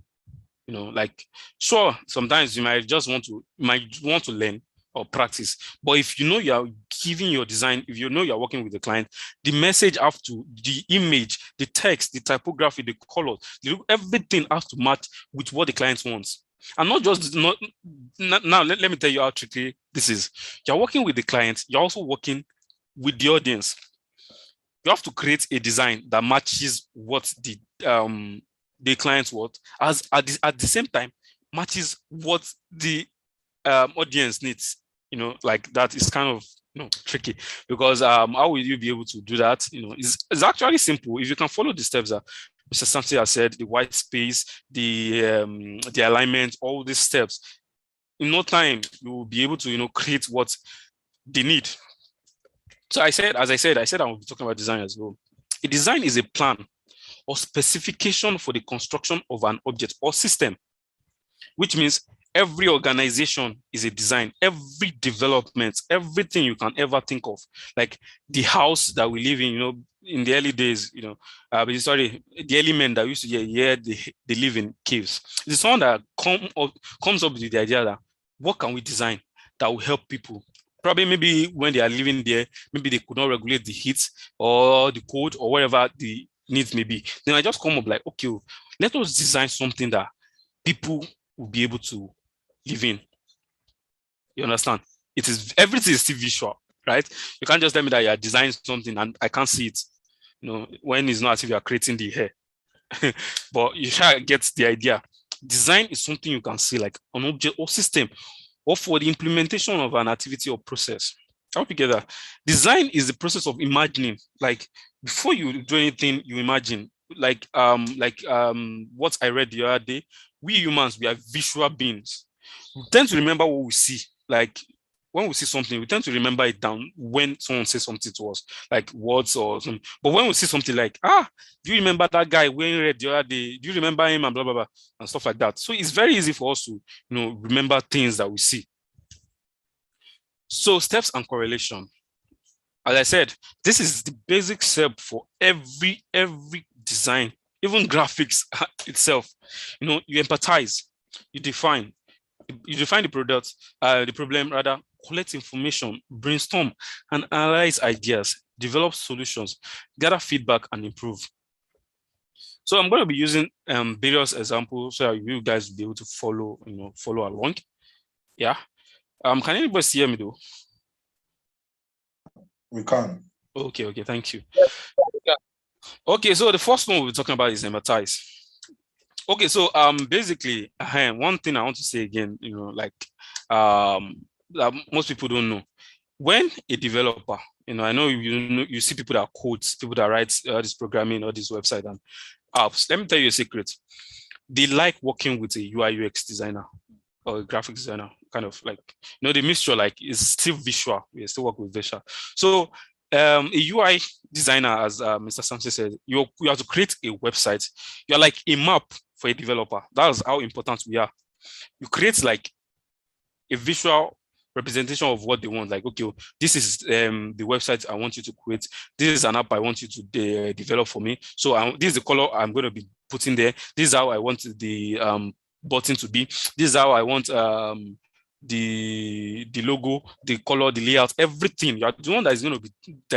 Sure, sometimes you might want to learn or practice. But if you are giving your design, if you are working with the client, the message the image, the text, the typography, the colors, everything has to match with what the client wants. And now let me tell you how tricky this is. You're working with the client, you're also working with the audience. You have to create a design that matches what the clients want, as at the same time matches what the audience needs. Like that is kind of tricky, because how will you be able to do that? It's actually simple if you can follow the steps that Mr. Sampson has said, the white space, the alignment, all these steps. In no time you will be able to create what they need. So as I said I will be talking about design as well. A design is a plan or specification for the construction of an object or system, which means Every organization is a design. Every development, everything you can ever think of, like the house that we live in, in the early days, the early men that used to they live in caves. It's someone that comes up with the idea that what can we design that will help people? Probably maybe when they are living there, maybe they could not regulate the heat or the cold or whatever the needs may be. Then I just come up like, okay, let us design something that people will be able to live in. You understand? Everything is still visual, right? You can't just tell me that you are designing something and I can't see it. When it's not as if you are creating the hair. But you shall get the idea. Design is something you can see, like an object or system, or for the implementation of an activity or process. I hope you get that. Design is the process of imagining. Like before you do anything, you imagine. Like what I read the other day. We humans, we are visual beings. We tend to remember what we see. Like when we see something, we tend to remember it down when someone says something to us, like words or something. But when we see something like, do you remember that guy wearing red the other day? Do you remember him and blah, blah, blah, and stuff like that. So it's very easy for us to, remember things that we see. So steps and correlation. As I said, this is the basic step for every design, even graphics itself. You empathize, you define the product, the problem rather, collect information, brainstorm and analyze ideas, develop solutions, gather feedback and improve. So I'm going to be using various examples so that you guys will be able to follow along. Yeah. Can anybody hear me though? We can. Okay, thank you. Okay, so the first one we're talking about is empathize. Okay, so basically, one thing I want to say again, that most people don't know. When a developer, I know you see people that code, people that write this programming or this website and apps. Let me tell you a secret. They like working with a UI UX designer or a graphic designer, kind of like, the mixture is still visual. We still work with visual. So a UI designer, as Mr. Sampson said, you have to create a website. You're like a map for a developer. That's how important we are. You create like a visual representation of what they want. Like, okay, this is the website I want you to create. This is an app I want you to develop for me. So this is the color I'm going to be putting there. This is how I want the button to be. This is how I want the logo, the color, the layout, everything. You are the one that is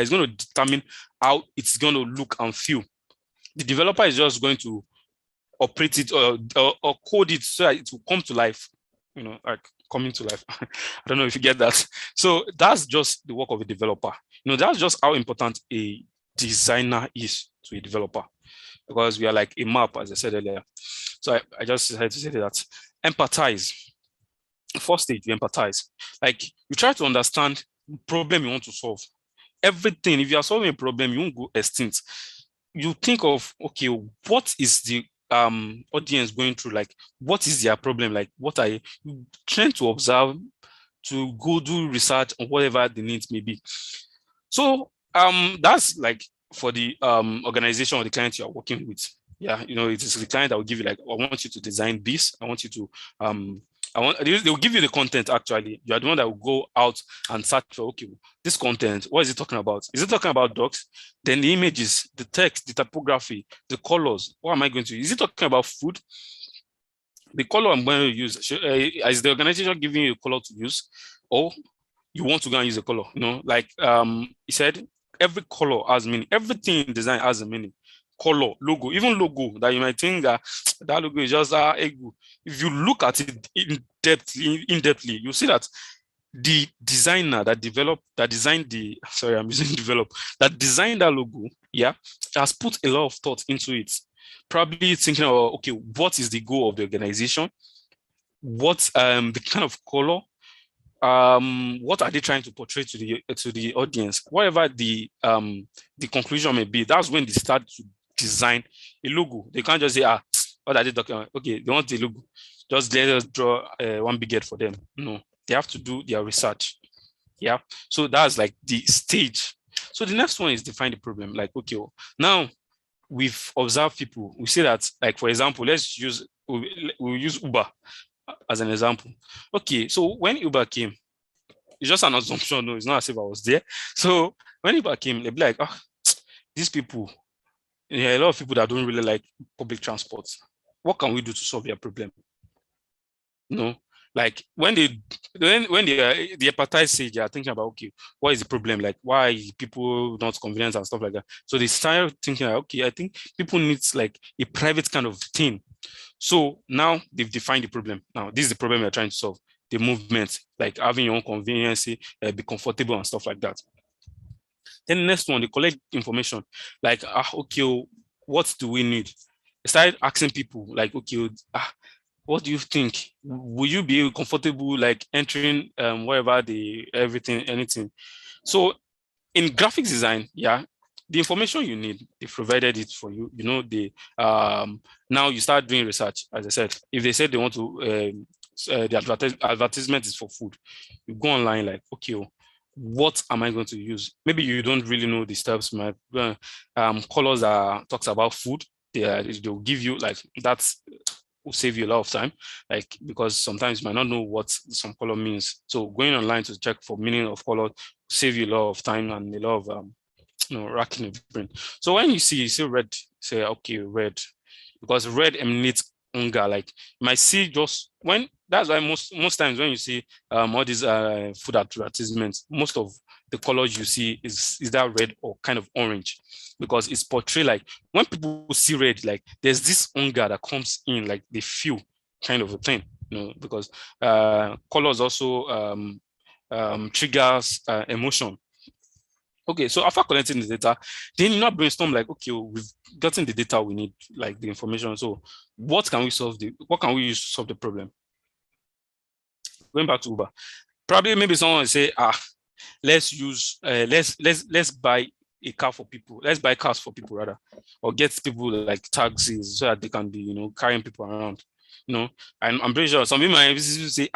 going to determine how it's going to look and feel. The developer is just going to operate it or code it so that it will come to life. Like coming to life. I don't know if you get that. So that's just the work of a developer. That's just how important a designer is to a developer, because we are like a map, as I said earlier. So I just decided to say that. Empathize. First stage, you empathize. Like you try to understand the problem you want to solve. Everything, if you are solving a problem, you won't go extinct. You think of, okay, what is the audience going through? Like, what is their problem? Like, what are you trying to observe, to go do research on whatever the needs may be? So that's like for the organization or the client you are working with. Yeah, it is the client that will give you like, I want you to design this. I want you to they will give you the content. Actually, you are the one that will go out and search for, okay, this content, what is it talking about? Is it talking about dogs? Then the images, the text, the typography, the colors. What am I going to use? Is it talking about food? The color I'm going to use, is the organization giving you a color to use, or you want to go and use a color? Like he said, every color has meaning. Everything in design has a meaning. Color, logo, even logo that you might think that logo is just ego. If you look at it in depthly, you see that the designer that designed that logo, has put a lot of thought into it. Probably thinking about, okay, what is the goal of the organization? What's the kind of color? What are they trying to portray to the audience? Whatever the conclusion may be, that's when they start to design a logo. They can't just say, what are they talking about? Okay, they want the logo. Just let us draw one big head for them. No, they have to do their research. Yeah. So that's like the stage. So the next one is define the problem. Like, okay, now we've observed people. We say that, like, for example, we'll use Uber. as an example. Okay, so when Uber came, it's just an assumption, no, it's not as if I was there. So when Uber came, they'd be like, oh, these people, a lot of people that don't really like public transport. What can we do to solve their problem? No, like when they the hepatitis stage, they are thinking about, okay, what is the problem? Like, why people not convenient and stuff like that. So they start thinking, like, okay, I think people need like a private kind of thing. So now they've defined the problem. Now this is the problem we're trying to solve. The movement, like having your own convenience, be comfortable and stuff like that. Then the next one, they collect information, like, okay, what do we need? They start asking people, like, okay, what do you think? Will you be comfortable like entering wherever anything? So in graphics design, yeah, the information you need, they provided it for you. You know, now you start doing research. As I said, if they said they want to the advertisement is for food, you go online like, okay, what am I going to use? Maybe you don't really know the steps. My colors talks about food. They'll give you like that's will save you a lot of time, like because sometimes you might not know what some color means. So going online to check for meaning of color will save you a lot of time and a lot of racking of brain. So when you see red, say okay, red, because red emanates hunger. Like you might see just when that's why most times when you see all these food advertisements, most of the colors you see is that red or kind of orange, because it's portrayed like when people see red, like there's this hunger that comes in, like they feel kind of a thing, because colors also triggers emotion. Okay, so after collecting the data, then you now brainstorm like, okay, we've gotten the data we need, like the information. So what can we use to solve the problem? Going back to Uber, probably maybe someone will say, let's buy a car for people. Let's buy cars for people rather, or get people like taxis so that they can be, carrying people around. And I'm pretty sure some people might say,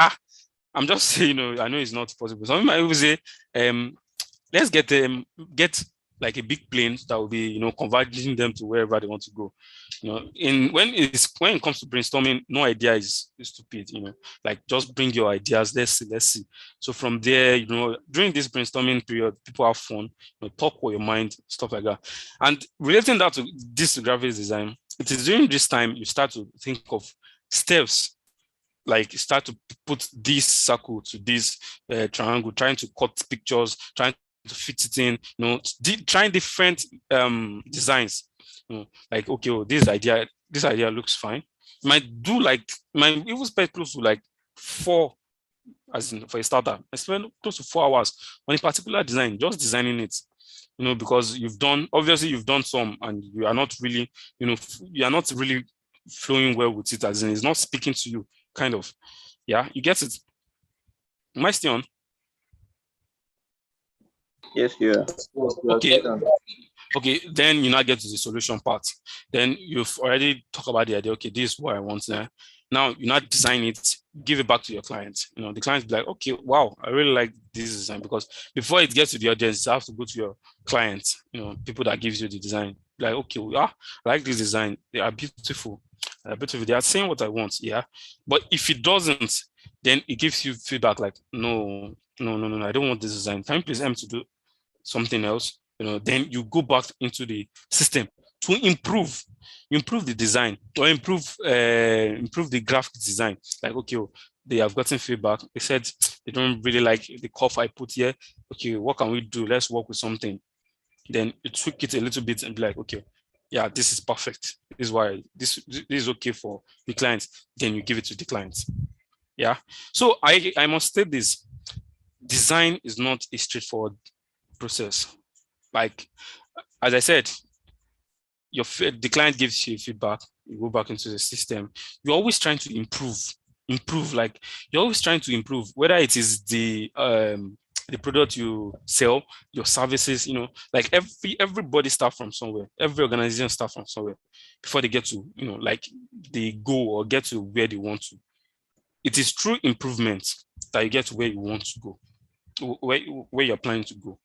I'm just saying, I know it's not possible. Some people might say, let's get like a big plane that will be, converging them to wherever they want to go. When it comes to brainstorming, no idea is stupid. Like just bring your ideas. Let's see. So from there, during this brainstorming period, people have fun. Talk with your mind, stuff like that. And relating that to this graphics design, it is during this time you start to think of steps. Like start to put this circle to this triangle, trying to cut pictures, trying to fit it in, trying different designs. Like, okay, this idea looks fine. Might even spend close to like 4, as in for a starter. I spend close to 4 hours on a particular design, just designing it. Because you've done some, and you are not really, you are not really flowing well with it, as in it's not speaking to you, kind of. Yeah, you get it. Am I still on? Yes, yeah. Okay, then you now get to the solution part. Then you've already talked about the idea. Okay, this is what I want there. Now you not design it, give it back to your client. The client be like, okay, wow, I really like this design, because before it gets to the audience, you have to go to your client, people that gives you the design. Like, okay, I like this design. They are beautiful. They are saying what I want, yeah. But if it doesn't, then it gives you feedback like, no, I don't want this design. Can you please help me to do something else? Then you go back into the system to improve the design, or improve the graphic design. Like, okay, they have gotten feedback. They said they don't really like the curve I put here. Okay, what can we do? Let's work with something. Then you tweak it a little bit and be like, okay, yeah, this is perfect. This is why this is okay for the client. Then you give it to the client. Yeah. So I must state this: design is not a straightforward process. Like, as I said, the client gives you feedback, you go back into the system. You're always trying to improve. Like, you're always trying to improve, whether it is the product you sell, your services, like everybody starts from somewhere. Every organization starts from somewhere before they get to, like they go or get to where they want to. It is through improvement that you get to where you want to go, where you're planning to go.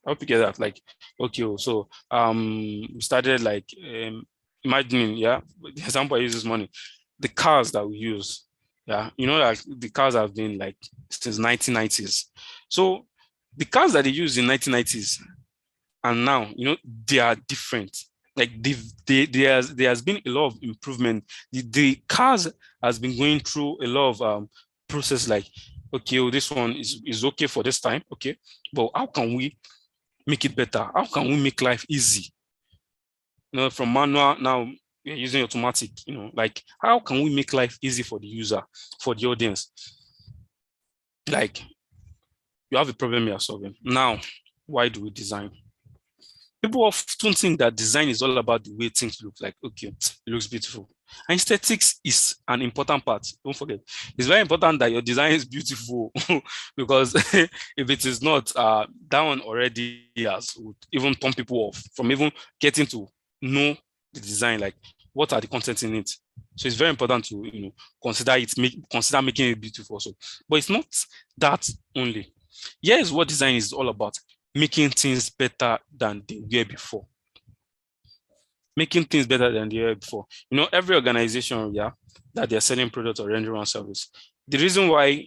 I hope you get that. Like, okay, so we started like imagining, yeah, the example I use this morning, the cars that we use, Yeah, you know, like the cars have been like since 1990s. So the cars that they used in 1990s and now, you know, they are different. Like there has been a lot of improvement. The cars has been going through a lot of process. Like, okay, oh, this one is okay for this time, okay, but how can we make it better? How can we make life easy? You know, from manual now we're using automatic. You know, like how can we make life easy for the user, for the audience? Like you have a problem you're solving. Now, why do we design? People often think that design is all about the way things look, like, okay, it looks beautiful. And aesthetics is an important part. Don't forget. It's very important that your design is beautiful because if it is not, that one already has would even turn people off from even getting to know the design, like what are the contents in it. So it's very important to, you know, consider making it beautiful also. But it's not that only. Here's what design is all about: making things better than they were before. Making things better than they were before. You know, every organization, yeah, that they're selling product or rendering one service, the reason why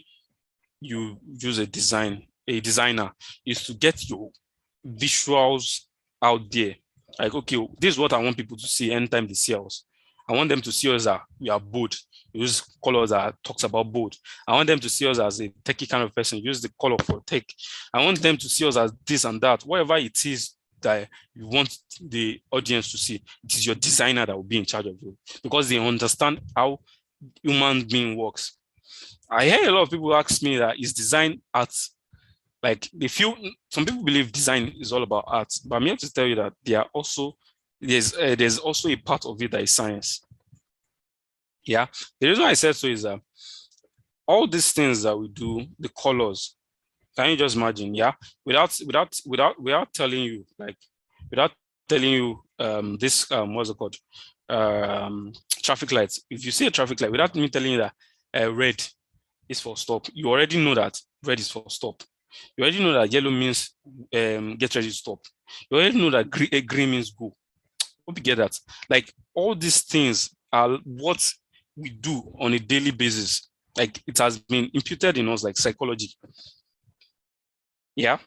you use a designer is to get your visuals out there. Like, okay, this is what I want people to see anytime they see us. I want them to see us that we are bold. Use colors that talks about bold. I want them to see us as a techie kind of person. Use the color for tech. I want them to see us as this and that. Whatever it is that you want the audience to see, it is your designer that will be in charge of it because they understand how human being works. I hear a lot of people ask me that is design art? Like they feel some people believe design is all about art, but I'm here to tell you that there's also a part of it that is science. Yeah, the reason I said so is that all these things that we do, the colors, can you just imagine? Yeah, without telling you, like without telling you this what's it called, traffic lights. If you see a traffic light without me telling you that red is for stop, you already know that red is for stop. You already know that yellow means get ready to stop. You already know that green means go. Hope you get that. Like all these things are what we do on a daily basis. Like it has been imputed in us, like psychology. Yeah.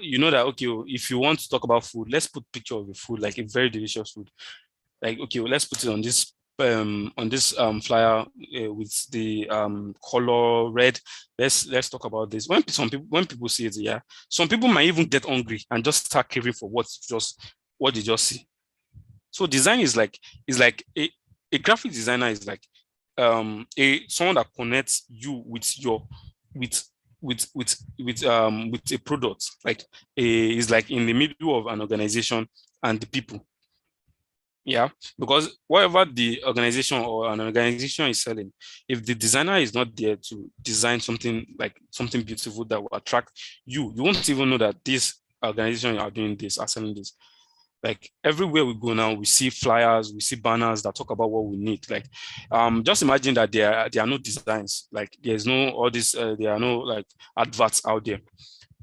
You know that, okay, if you want to talk about food, let's put picture of a food, like a very delicious food. Like, okay, well, let's put it on this flyer with the color red. Let's talk about this. When people see it, yeah, some people might even get hungry and just start craving for what they just see. So design is like a graphic designer is like someone that connects you with your with a product, like is like in the middle of an organization and the people. Yeah, because whatever the organization or an organization is selling, if the designer is not there to design something like something beautiful that will attract you won't even know that this organization are doing this, are selling this. Like everywhere we go now, we see flyers, we see banners that talk about what we need. Like, just imagine that there are no designs. Like there's no all this. There are no like adverts out there.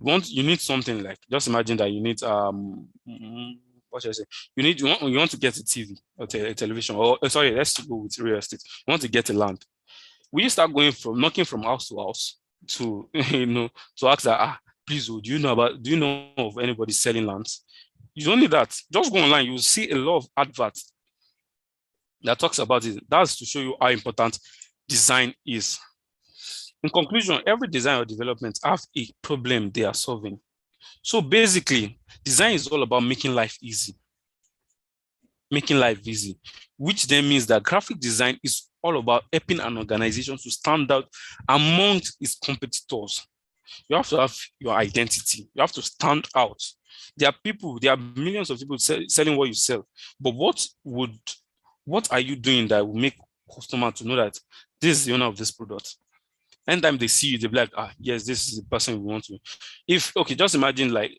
You need something like. Just imagine that you need what should I say? You want to get a TV or a television, or sorry, let's go with real estate. You want to get a land. We start going from knocking from house to house to to ask that please, do you know of anybody selling lands? You don't need that. Just go online. You will see a lot of adverts that talks about it. That's to show you how important design is. In conclusion, every design or development have a problem they are solving. So basically, design is all about making life easy. Making life easy, which then means that graphic design is all about helping an organization to stand out among its competitors. You have to have your identity. You have to stand out. There are millions of people selling what you sell, but what are you doing that will make customer to know that this is the owner of this product? Anytime they see you, they'll be like, yes, this is the person we want to. Just imagine that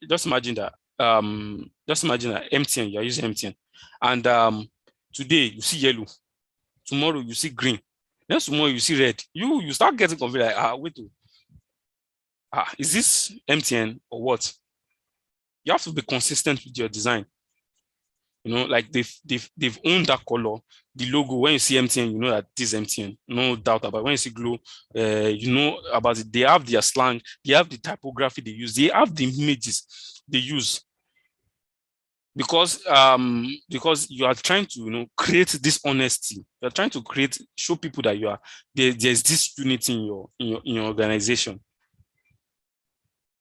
MTN, you're using MTN, and today you see yellow, tomorrow you see green, next tomorrow you see red. You start getting confused, like, wait, is this MTN or what? You have to be consistent with your design. You know, like they've owned that color. The logo, when you see MTN, you know that this is MTN, no doubt about it. When you see Glow, you know about it. They have their slang, they have the typography they use, they have the images they use. Because you are trying to, you know, create this honesty. You're trying to show people that there's this unity in your organization.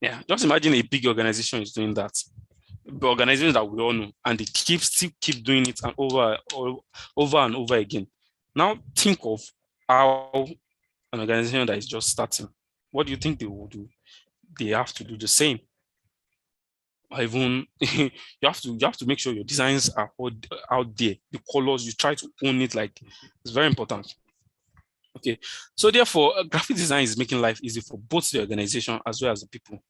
Yeah, just imagine a big organization is doing that. The organizations that we all know, and they still keep doing it and over and over again. Now think of how an organization that is just starting, what do you think they will do? They have to do the same. Or even you have to make sure your designs are out there. The colors, you try to own it. Like, it's very important. Okay, so therefore, graphic design is making life easy for both the organization as well as the people.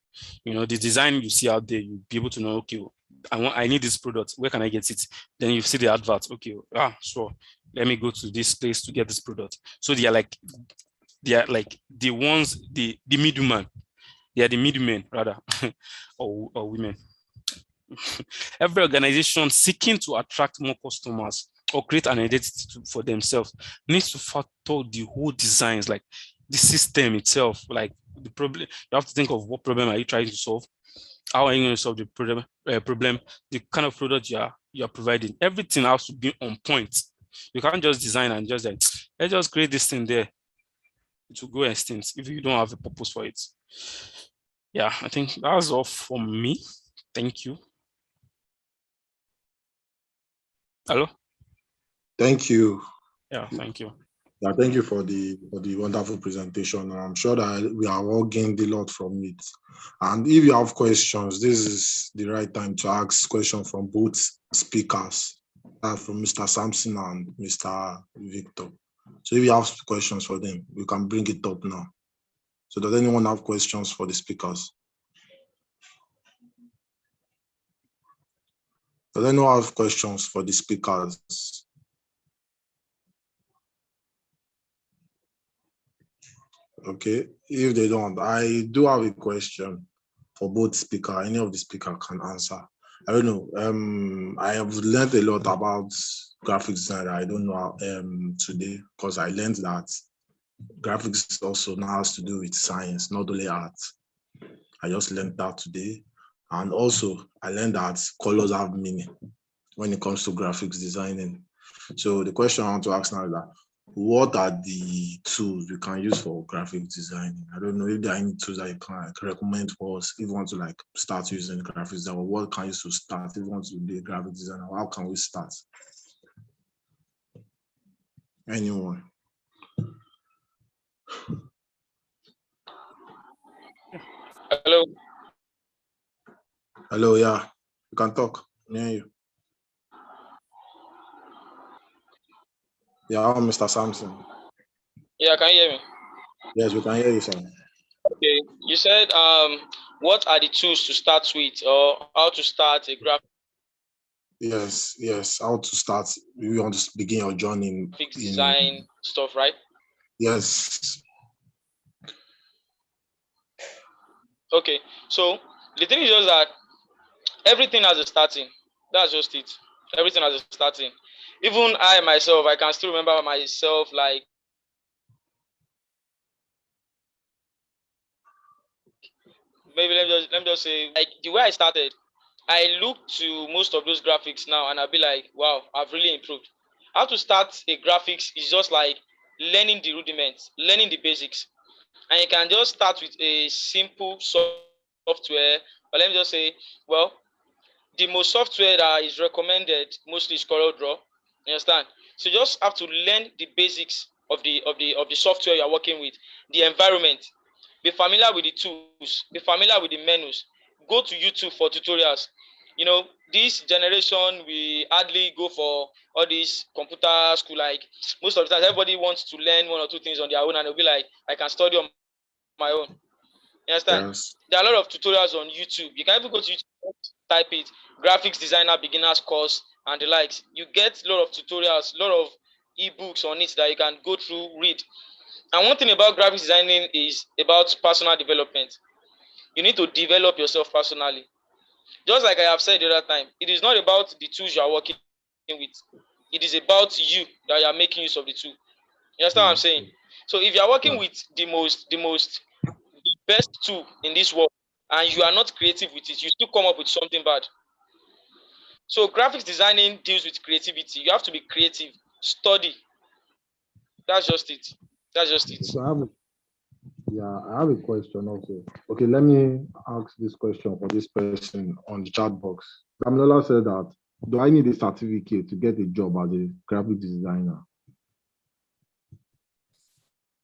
You know, the design you see out there, you'll be able to know, okay, I need this product. Where can I get it? Then you see the advert. Okay, sure. Let me go to this place to get this product. So they are like the ones, the middleman. They are the middlemen rather, or women. Every organization seeking to attract more customers or create an identity for themselves needs to factor the whole designs, like the system itself, like the problem. You have to think of what problem are you trying to solve? How are you going to solve the problem? The kind of product you are providing. Everything has to be on point. You can't just design and just like, let's just create this thing there. It will go extinct if you don't have a purpose for it. Yeah, I think that's all for me. Thank you. Hello? Thank you. Yeah, thank you. Yeah, thank you for the wonderful presentation. I'm sure that we have all gained a lot from it. And if you have questions, this is the right time to ask questions from both speakers, from Mr. Sampson and Mr. Victor. So if you have questions for them, you can bring it up now. So does anyone have questions for the speakers? Does anyone have questions for the speakers? Okay, if they don't, I do have a question for both speakers. Any of the speakers can answer. I don't know. I have learned a lot about graphics design that I don't know today, because I learned that graphics also now has to do with science, not only art. I just learned that today. And also, I learned that colors have meaning when it comes to graphics designing. So the question I want to ask now is that, what are the tools we can use for graphic designing? I don't know if there are any tools that you can recommend for us if you want to like start using graphics design, or what can you use to start if you want to be a graphic designer? How can we start? Anyone? Hello. Hello, yeah, you can talk. Near you. Yeah, I'm Mr. Sampson. Yeah, can you hear me? Yes, we can hear you, sir. Okay, you said what are the tools to start with, or how to start a graphic Yes, how to start. You want to begin your journey in design stuff, right? Yes. Okay, so the thing is just that everything has a starting. That's just it. Everything has a starting. Even I myself, I can still remember myself, like maybe let me just say, like the way I started, I look to most of those graphics now and I'll be like, wow, I've really improved. How to start a graphics is just like learning the rudiments, learning the basics. And you can just start with a simple software. But let me just say, well, the most software that is recommended mostly is CorelDRAW. You understand? So you just have to learn the basics of the software you are working with, the environment. Be familiar with the tools, be familiar with the menus. Go to YouTube for tutorials. You know, this generation, we hardly go for all these computer school. Like most of the time, everybody wants to learn one or two things on their own, and they'll be like, I can study on my own. You understand? Yes. There are a lot of tutorials on YouTube. You can even go to YouTube, type it, graphics designer beginners course, and the likes. You get a lot of tutorials, a lot of ebooks on it that you can go through, read. And one thing about graphics designing is about personal development. You need to develop yourself personally. Just like I have said the other time, it is not about the tools you are working with. It is about you that you are making use of the tool. You understand what I'm saying? So if you are working with the best tool in this world and you are not creative with it, you still come up with something bad. So graphics designing deals with creativity. You have to be creative, study. That's just it. That's just it. So I have a question also. Okay, let me ask this question for this person on the chat box. Damilola said that, do I need a certificate to get a job as a graphic designer?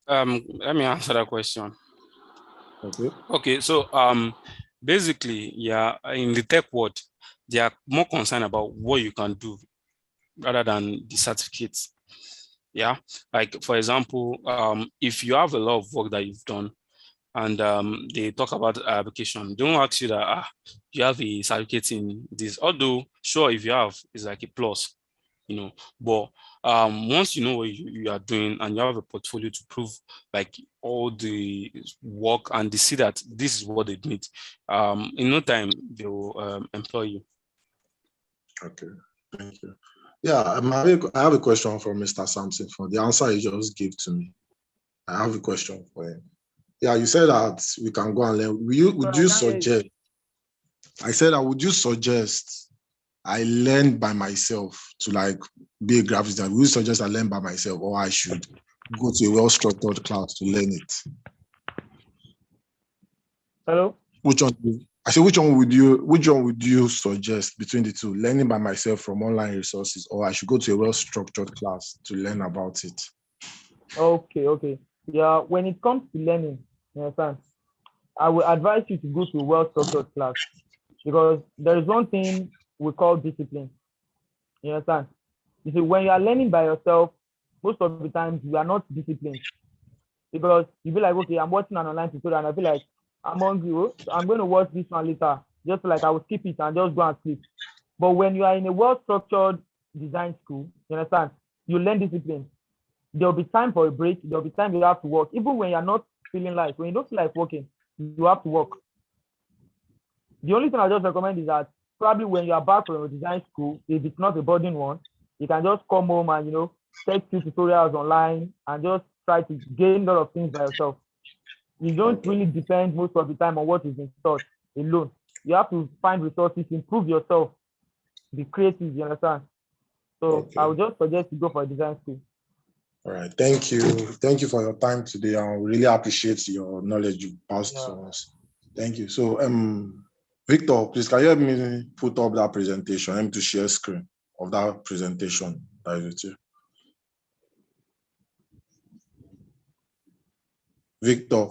Let me answer that question. Okay, so basically, yeah, in the tech world, they are more concerned about what you can do rather than the certificates. Yeah, like for example, if you have a lot of work that you've done and they talk about application, don't ask you that you have a certificate in this, although sure, if you have, it's like a plus, you know, but once you know what you are doing and you have a portfolio to prove like all the work and they see that this is what they need, in no time they will employ you. Okay, thank you. Yeah, I have a question for Mr. Sampson for the answer he just gave to me. I have a question for him. Yeah, you said that we can go and learn. Would you suggest? I said, would you suggest I learn by myself to like be a graphic designer? Would you suggest I learn by myself, or I should go to a well-structured class to learn it? Hello? Which one would you suggest between the two? Learning by myself from online resources, or I should go to a well-structured class to learn about it? Okay. Yeah, when it comes to learning, you understand, I would advise you to go to a well-structured class because there is one thing we call discipline. You understand? You see, when you are learning by yourself, most of the times you are not disciplined because you be like, okay, I'm watching an online tutorial and I feel like I'm hungry, so I'm going to watch this one later, just like I will skip it and just go and sleep. But when you are in a well-structured design school, you understand, you learn discipline. There'll be time for a break. There'll be time you have to work. Even when you're not feeling like, when you don't feel like working, you have to work. The only thing I just recommend is that probably when you are back from a design school, if it's not a burden one, you can just come home and, take 2 tutorials online and just try to gain a lot of things by yourself. You don't really depend most of the time on what is been taught alone. You have to find resources, improve yourself, be creative, you understand? So I would just suggest you go for a design school. All right, thank you. Thank you for your time today. I really appreciate your knowledge you passed to us. Thank you. So, Victor, please, can you help me put up that presentation? I'm to share screen of that presentation that is with you. Victor.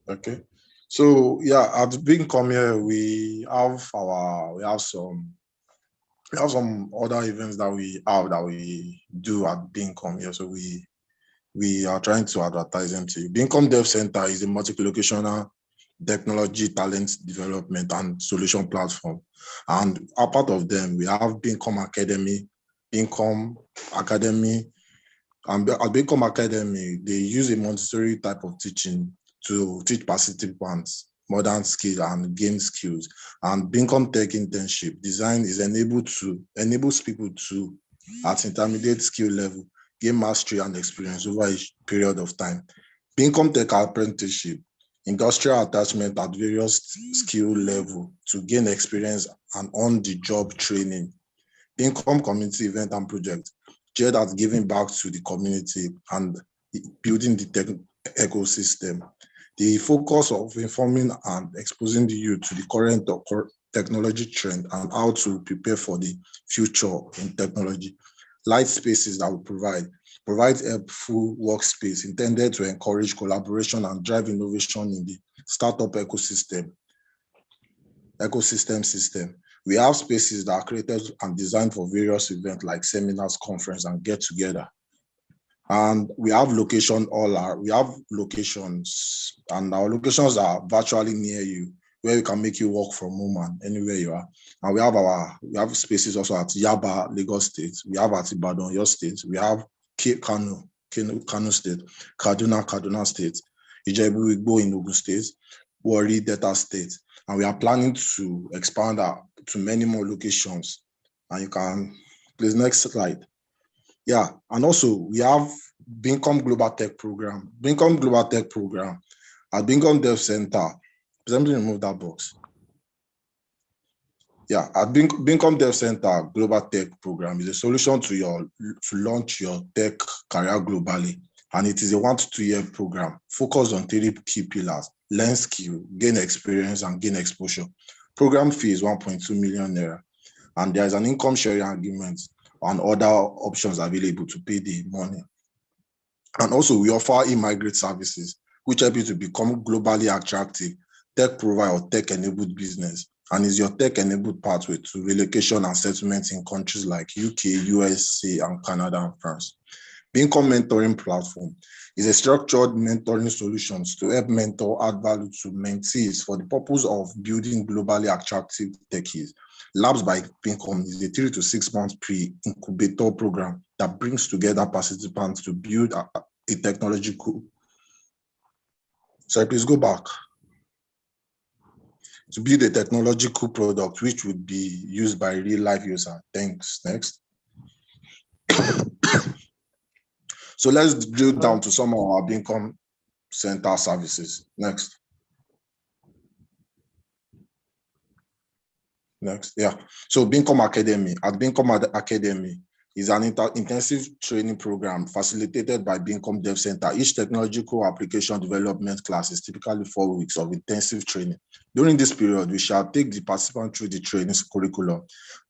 Okay. So yeah, at Vincom here, we have some other events that we do at Vincom here. So we are trying to advertise them to you. Vincom Dev Center is a multi-locational technology, talent development, and solution platform. And a part of them, we have Vincom Academy, and at Vincom Academy, they use a Montessori type of teaching to teach participants modern skills and game skills. And Vincom Tech Internship Design enables people to, at intermediate skill level, gain mastery and experience over a period of time. Vincom Tech Apprenticeship, industrial attachment at various skill level to gain experience and on-the-job training. Vincom Community Event and Project, geared at giving back to the community and building the tech ecosystem. The focus of informing and exposing the youth to the current technology trend and how to prepare for the future in technology. Light spaces that will provide helpful workspace intended to encourage collaboration and drive innovation in the startup ecosystem. We have spaces that are created and designed for various events like seminars, conference, and get together. And we have locations, and our locations are virtually near you, where you can make you work from home and anywhere you are. And we have spaces also at Yaba, Lagos State. We have at Ibadan, your state. We have Kano State, Kaduna State, Ijebu-Igbo in Ogun State, Warri, Delta State. And we are planning to expand to many more locations. And you can, please, next slide. Yeah, and also we have Vincom Global Tech Program. Vincom Global Tech Program at Vincom Dev Center. Let me remove that box. Yeah, at Vincom Dev Center Global Tech Program is a solution to launch your tech career globally. And it is a 1 to 2 year program focused on 3 key pillars: learn skill, gain experience, and gain exposure. Program fee is 1.2 million naira. And there is an income sharing agreement and other options available to pay the money. And also we offer e-migrate services, which help you to become globally attractive tech provider or tech-enabled business, and is your tech-enabled pathway to relocation and settlement in countries like UK, USA, and Canada and France. Vincom Mentoring Platform is a structured mentoring solutions to help mentor add value to mentees for the purpose of building globally attractive techies. Labs by Vincom is a 3 to 6 months pre-incubator program that brings together participants to build a technological. Sorry, please go back. To build a technological product which would be used by real life users. Thanks. Next. So let's drill down to some of our Vincom Center services. Next. Next, yeah. So Vincom Academy. At Vincom Academy is an intensive training program facilitated by Vincom Dev Center. Each technological application development class is typically 4 weeks of intensive training. During this period, we shall take the participant through the training curriculum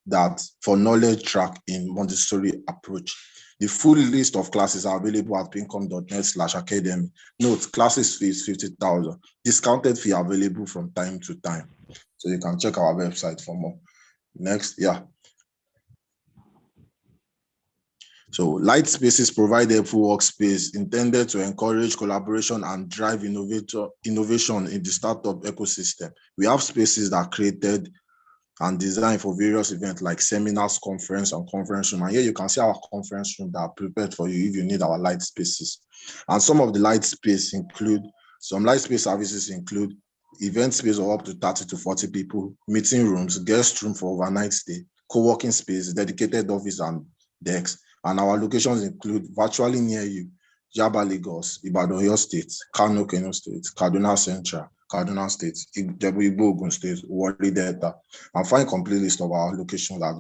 that for knowledge track in Montessori approach. The full list of classes are available at vincom.net/academy. Note, classes fee is 50,000. Discounted fee available from time to time. So you can check our website for more. Next, yeah. So Light Spaces provide a helpful workspace intended to encourage collaboration and drive innovation in the startup ecosystem. We have spaces that are created and designed for various events like seminars, conference, and conference room. And here you can see our conference room that are prepared for you if you need our Light Spaces. And some of the Light Space some Light Space services include event space of up to 30 to 40 people, meeting rooms, guest room for overnight stay, co-working space, dedicated office and desks. And our locations include virtually near you: Yaba, Lagos, Ibadan, Oyo State, Kano, Kano State, Kaduna Central, Kaduna State, Ijebu, Ogun State, Warri, Delta. And find complete list of our locations at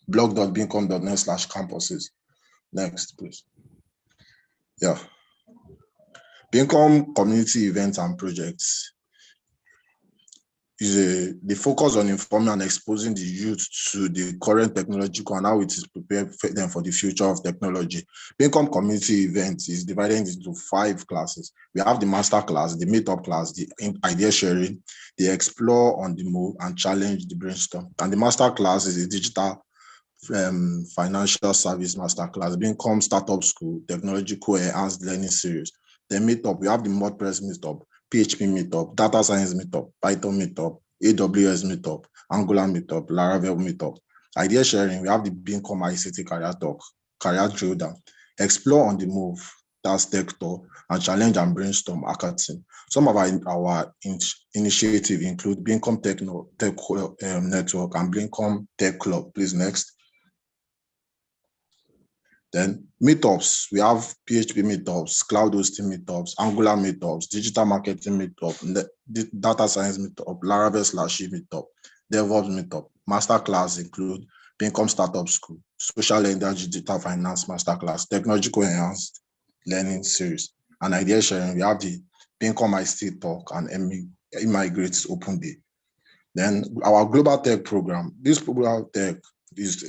blog.vincom.net/campuses. Next, please. Yeah. Vincom community events and projects is the focus on informing and exposing the youth to the current technological and how it is prepared for them for the future of technology. Vincom community events is divided into 5 classes. We have the master class, the meetup class, the idea sharing, the explore on the move, and challenge the brainstorm. And the master class is a digital financial service master class, Vincom Startup School, Technological Enhanced Learning Series. The meetup, we have the WordPress meetup, PHP meetup, data science meetup, Python meetup, AWS meetup, Angular meetup, Laravel meetup. Idea sharing, we have the Vincom ICT Career Talk, Career Drill Down, Explore on the Move, that's Tech Talk, and Challenge and Brainstorm Hackathon. Some of our initiatives include Vincom Tech Network and Vincom Tech Club. Please, next. Then meetups, we have PHP meetups, cloud hosting meetups, Angular meetups, digital marketing meetup, data science meetup, Laravel/E meetup, DevOps meetup. Masterclass include Vincom Startup School, Social Energy Digital Finance Masterclass, Technological Enhanced Learning Series. And idea sharing, we have the Vincom ICT Talk and Immigrates Open Day. Then our Global Tech program, this Global Tech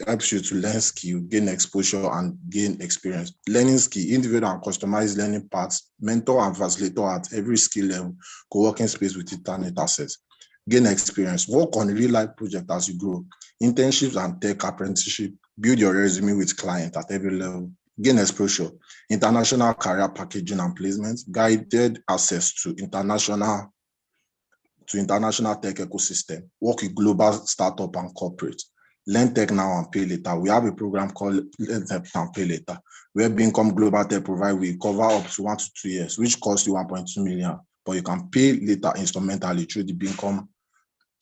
helps you to learn skill, gain exposure, and gain experience. Learning skill, individual and customized learning paths, mentor and facilitator at every skill level, co-working space with internet access. Gain experience, work on real-life project as you grow, internships and tech apprenticeship, build your resume with clients at every level. Gain exposure, international career packaging and placement, guided access to international tech ecosystem, work with global startup and corporate. Learn Tech Now and Pay Later. We have a program called Learn Tech Now and Pay Later, where Vincom Global Tech provide we cover up to 1 to 2 years, which costs you 1.2 million. but you can pay later instrumentally through the Vincom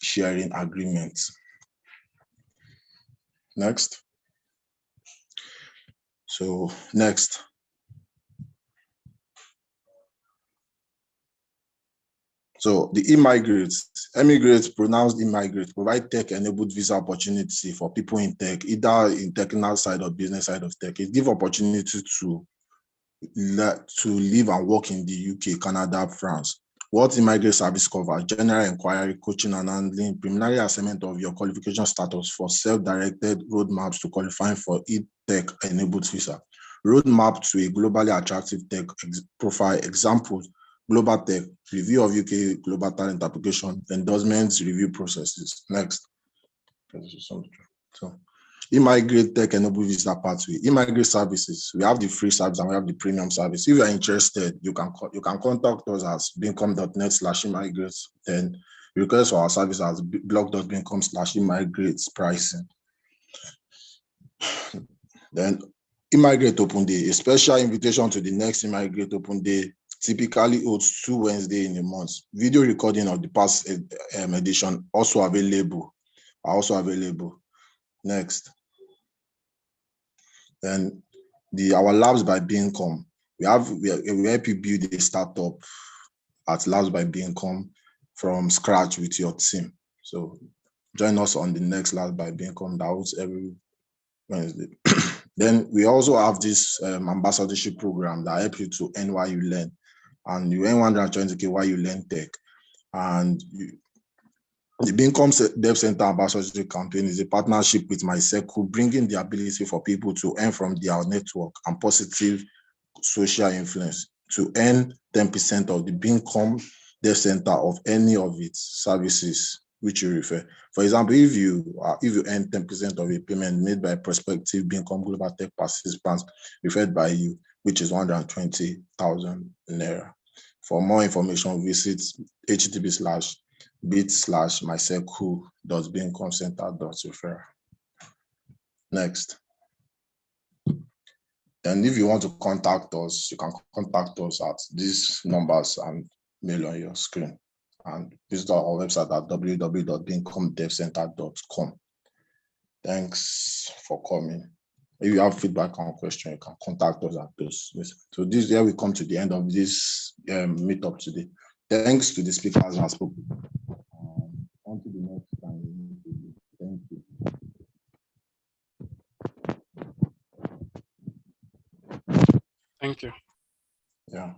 sharing agreement. Next. So next. So the emigrates, pronounced immigrate, provide tech-enabled visa opportunity for people in tech, either in technical side or business side of tech. It gives opportunity to live and work in the UK, Canada, France. What immigrant service cover? General inquiry, coaching and handling, preliminary assessment of your qualification status for self-directed roadmaps to qualifying for e-tech-enabled visa. Roadmap to a globally attractive tech profile. Examples: global tech, review of UK global talent application, endorsements, review processes. Next. So, immigrate tech enable visa pathway. Immigrate services. We have the free service and we have the premium service. If you are interested, you can contact us as vincom.net/immigrate. Then request for our service as blog.vincom/immigrate pricing. Then immigrate open day, a special invitation to the next immigrate open day. Typically holds 2 Wednesdays in a month. Video recording of the past edition also available. Next. Then our labs by Vincom. We help you build a startup at Labs by Vincom from scratch with your team. So join us on the next Labs by Vincom that holds every Wednesday. Then we also have this ambassadorship program that help you to earn while you learn. And you earn 120K while you learn tech. And the Vincom Dev Center Ambassadorship Campaign is a partnership with myself, bringing the ability for people to earn from their network and positive social influence to earn 10% of the Vincom Dev Center of any of its services which you refer. For example, if you earn 10% of a payment made by prospective Vincom Global Tech participants referred by you, which is 120,000 naira. For more information, visit http://bit/myselfwho.vincomcenter.refer. Next. And if you want to contact us, you can contact us at these numbers and mail on your screen. And visit our website at www.vincomdevcenter.com. Thanks for coming. If you have feedback or question, you can contact us at those. So this year we come to the end of this meetup today. Thanks to the speakers who have spoken. On to the next time. Thank you. Thank you. Yeah.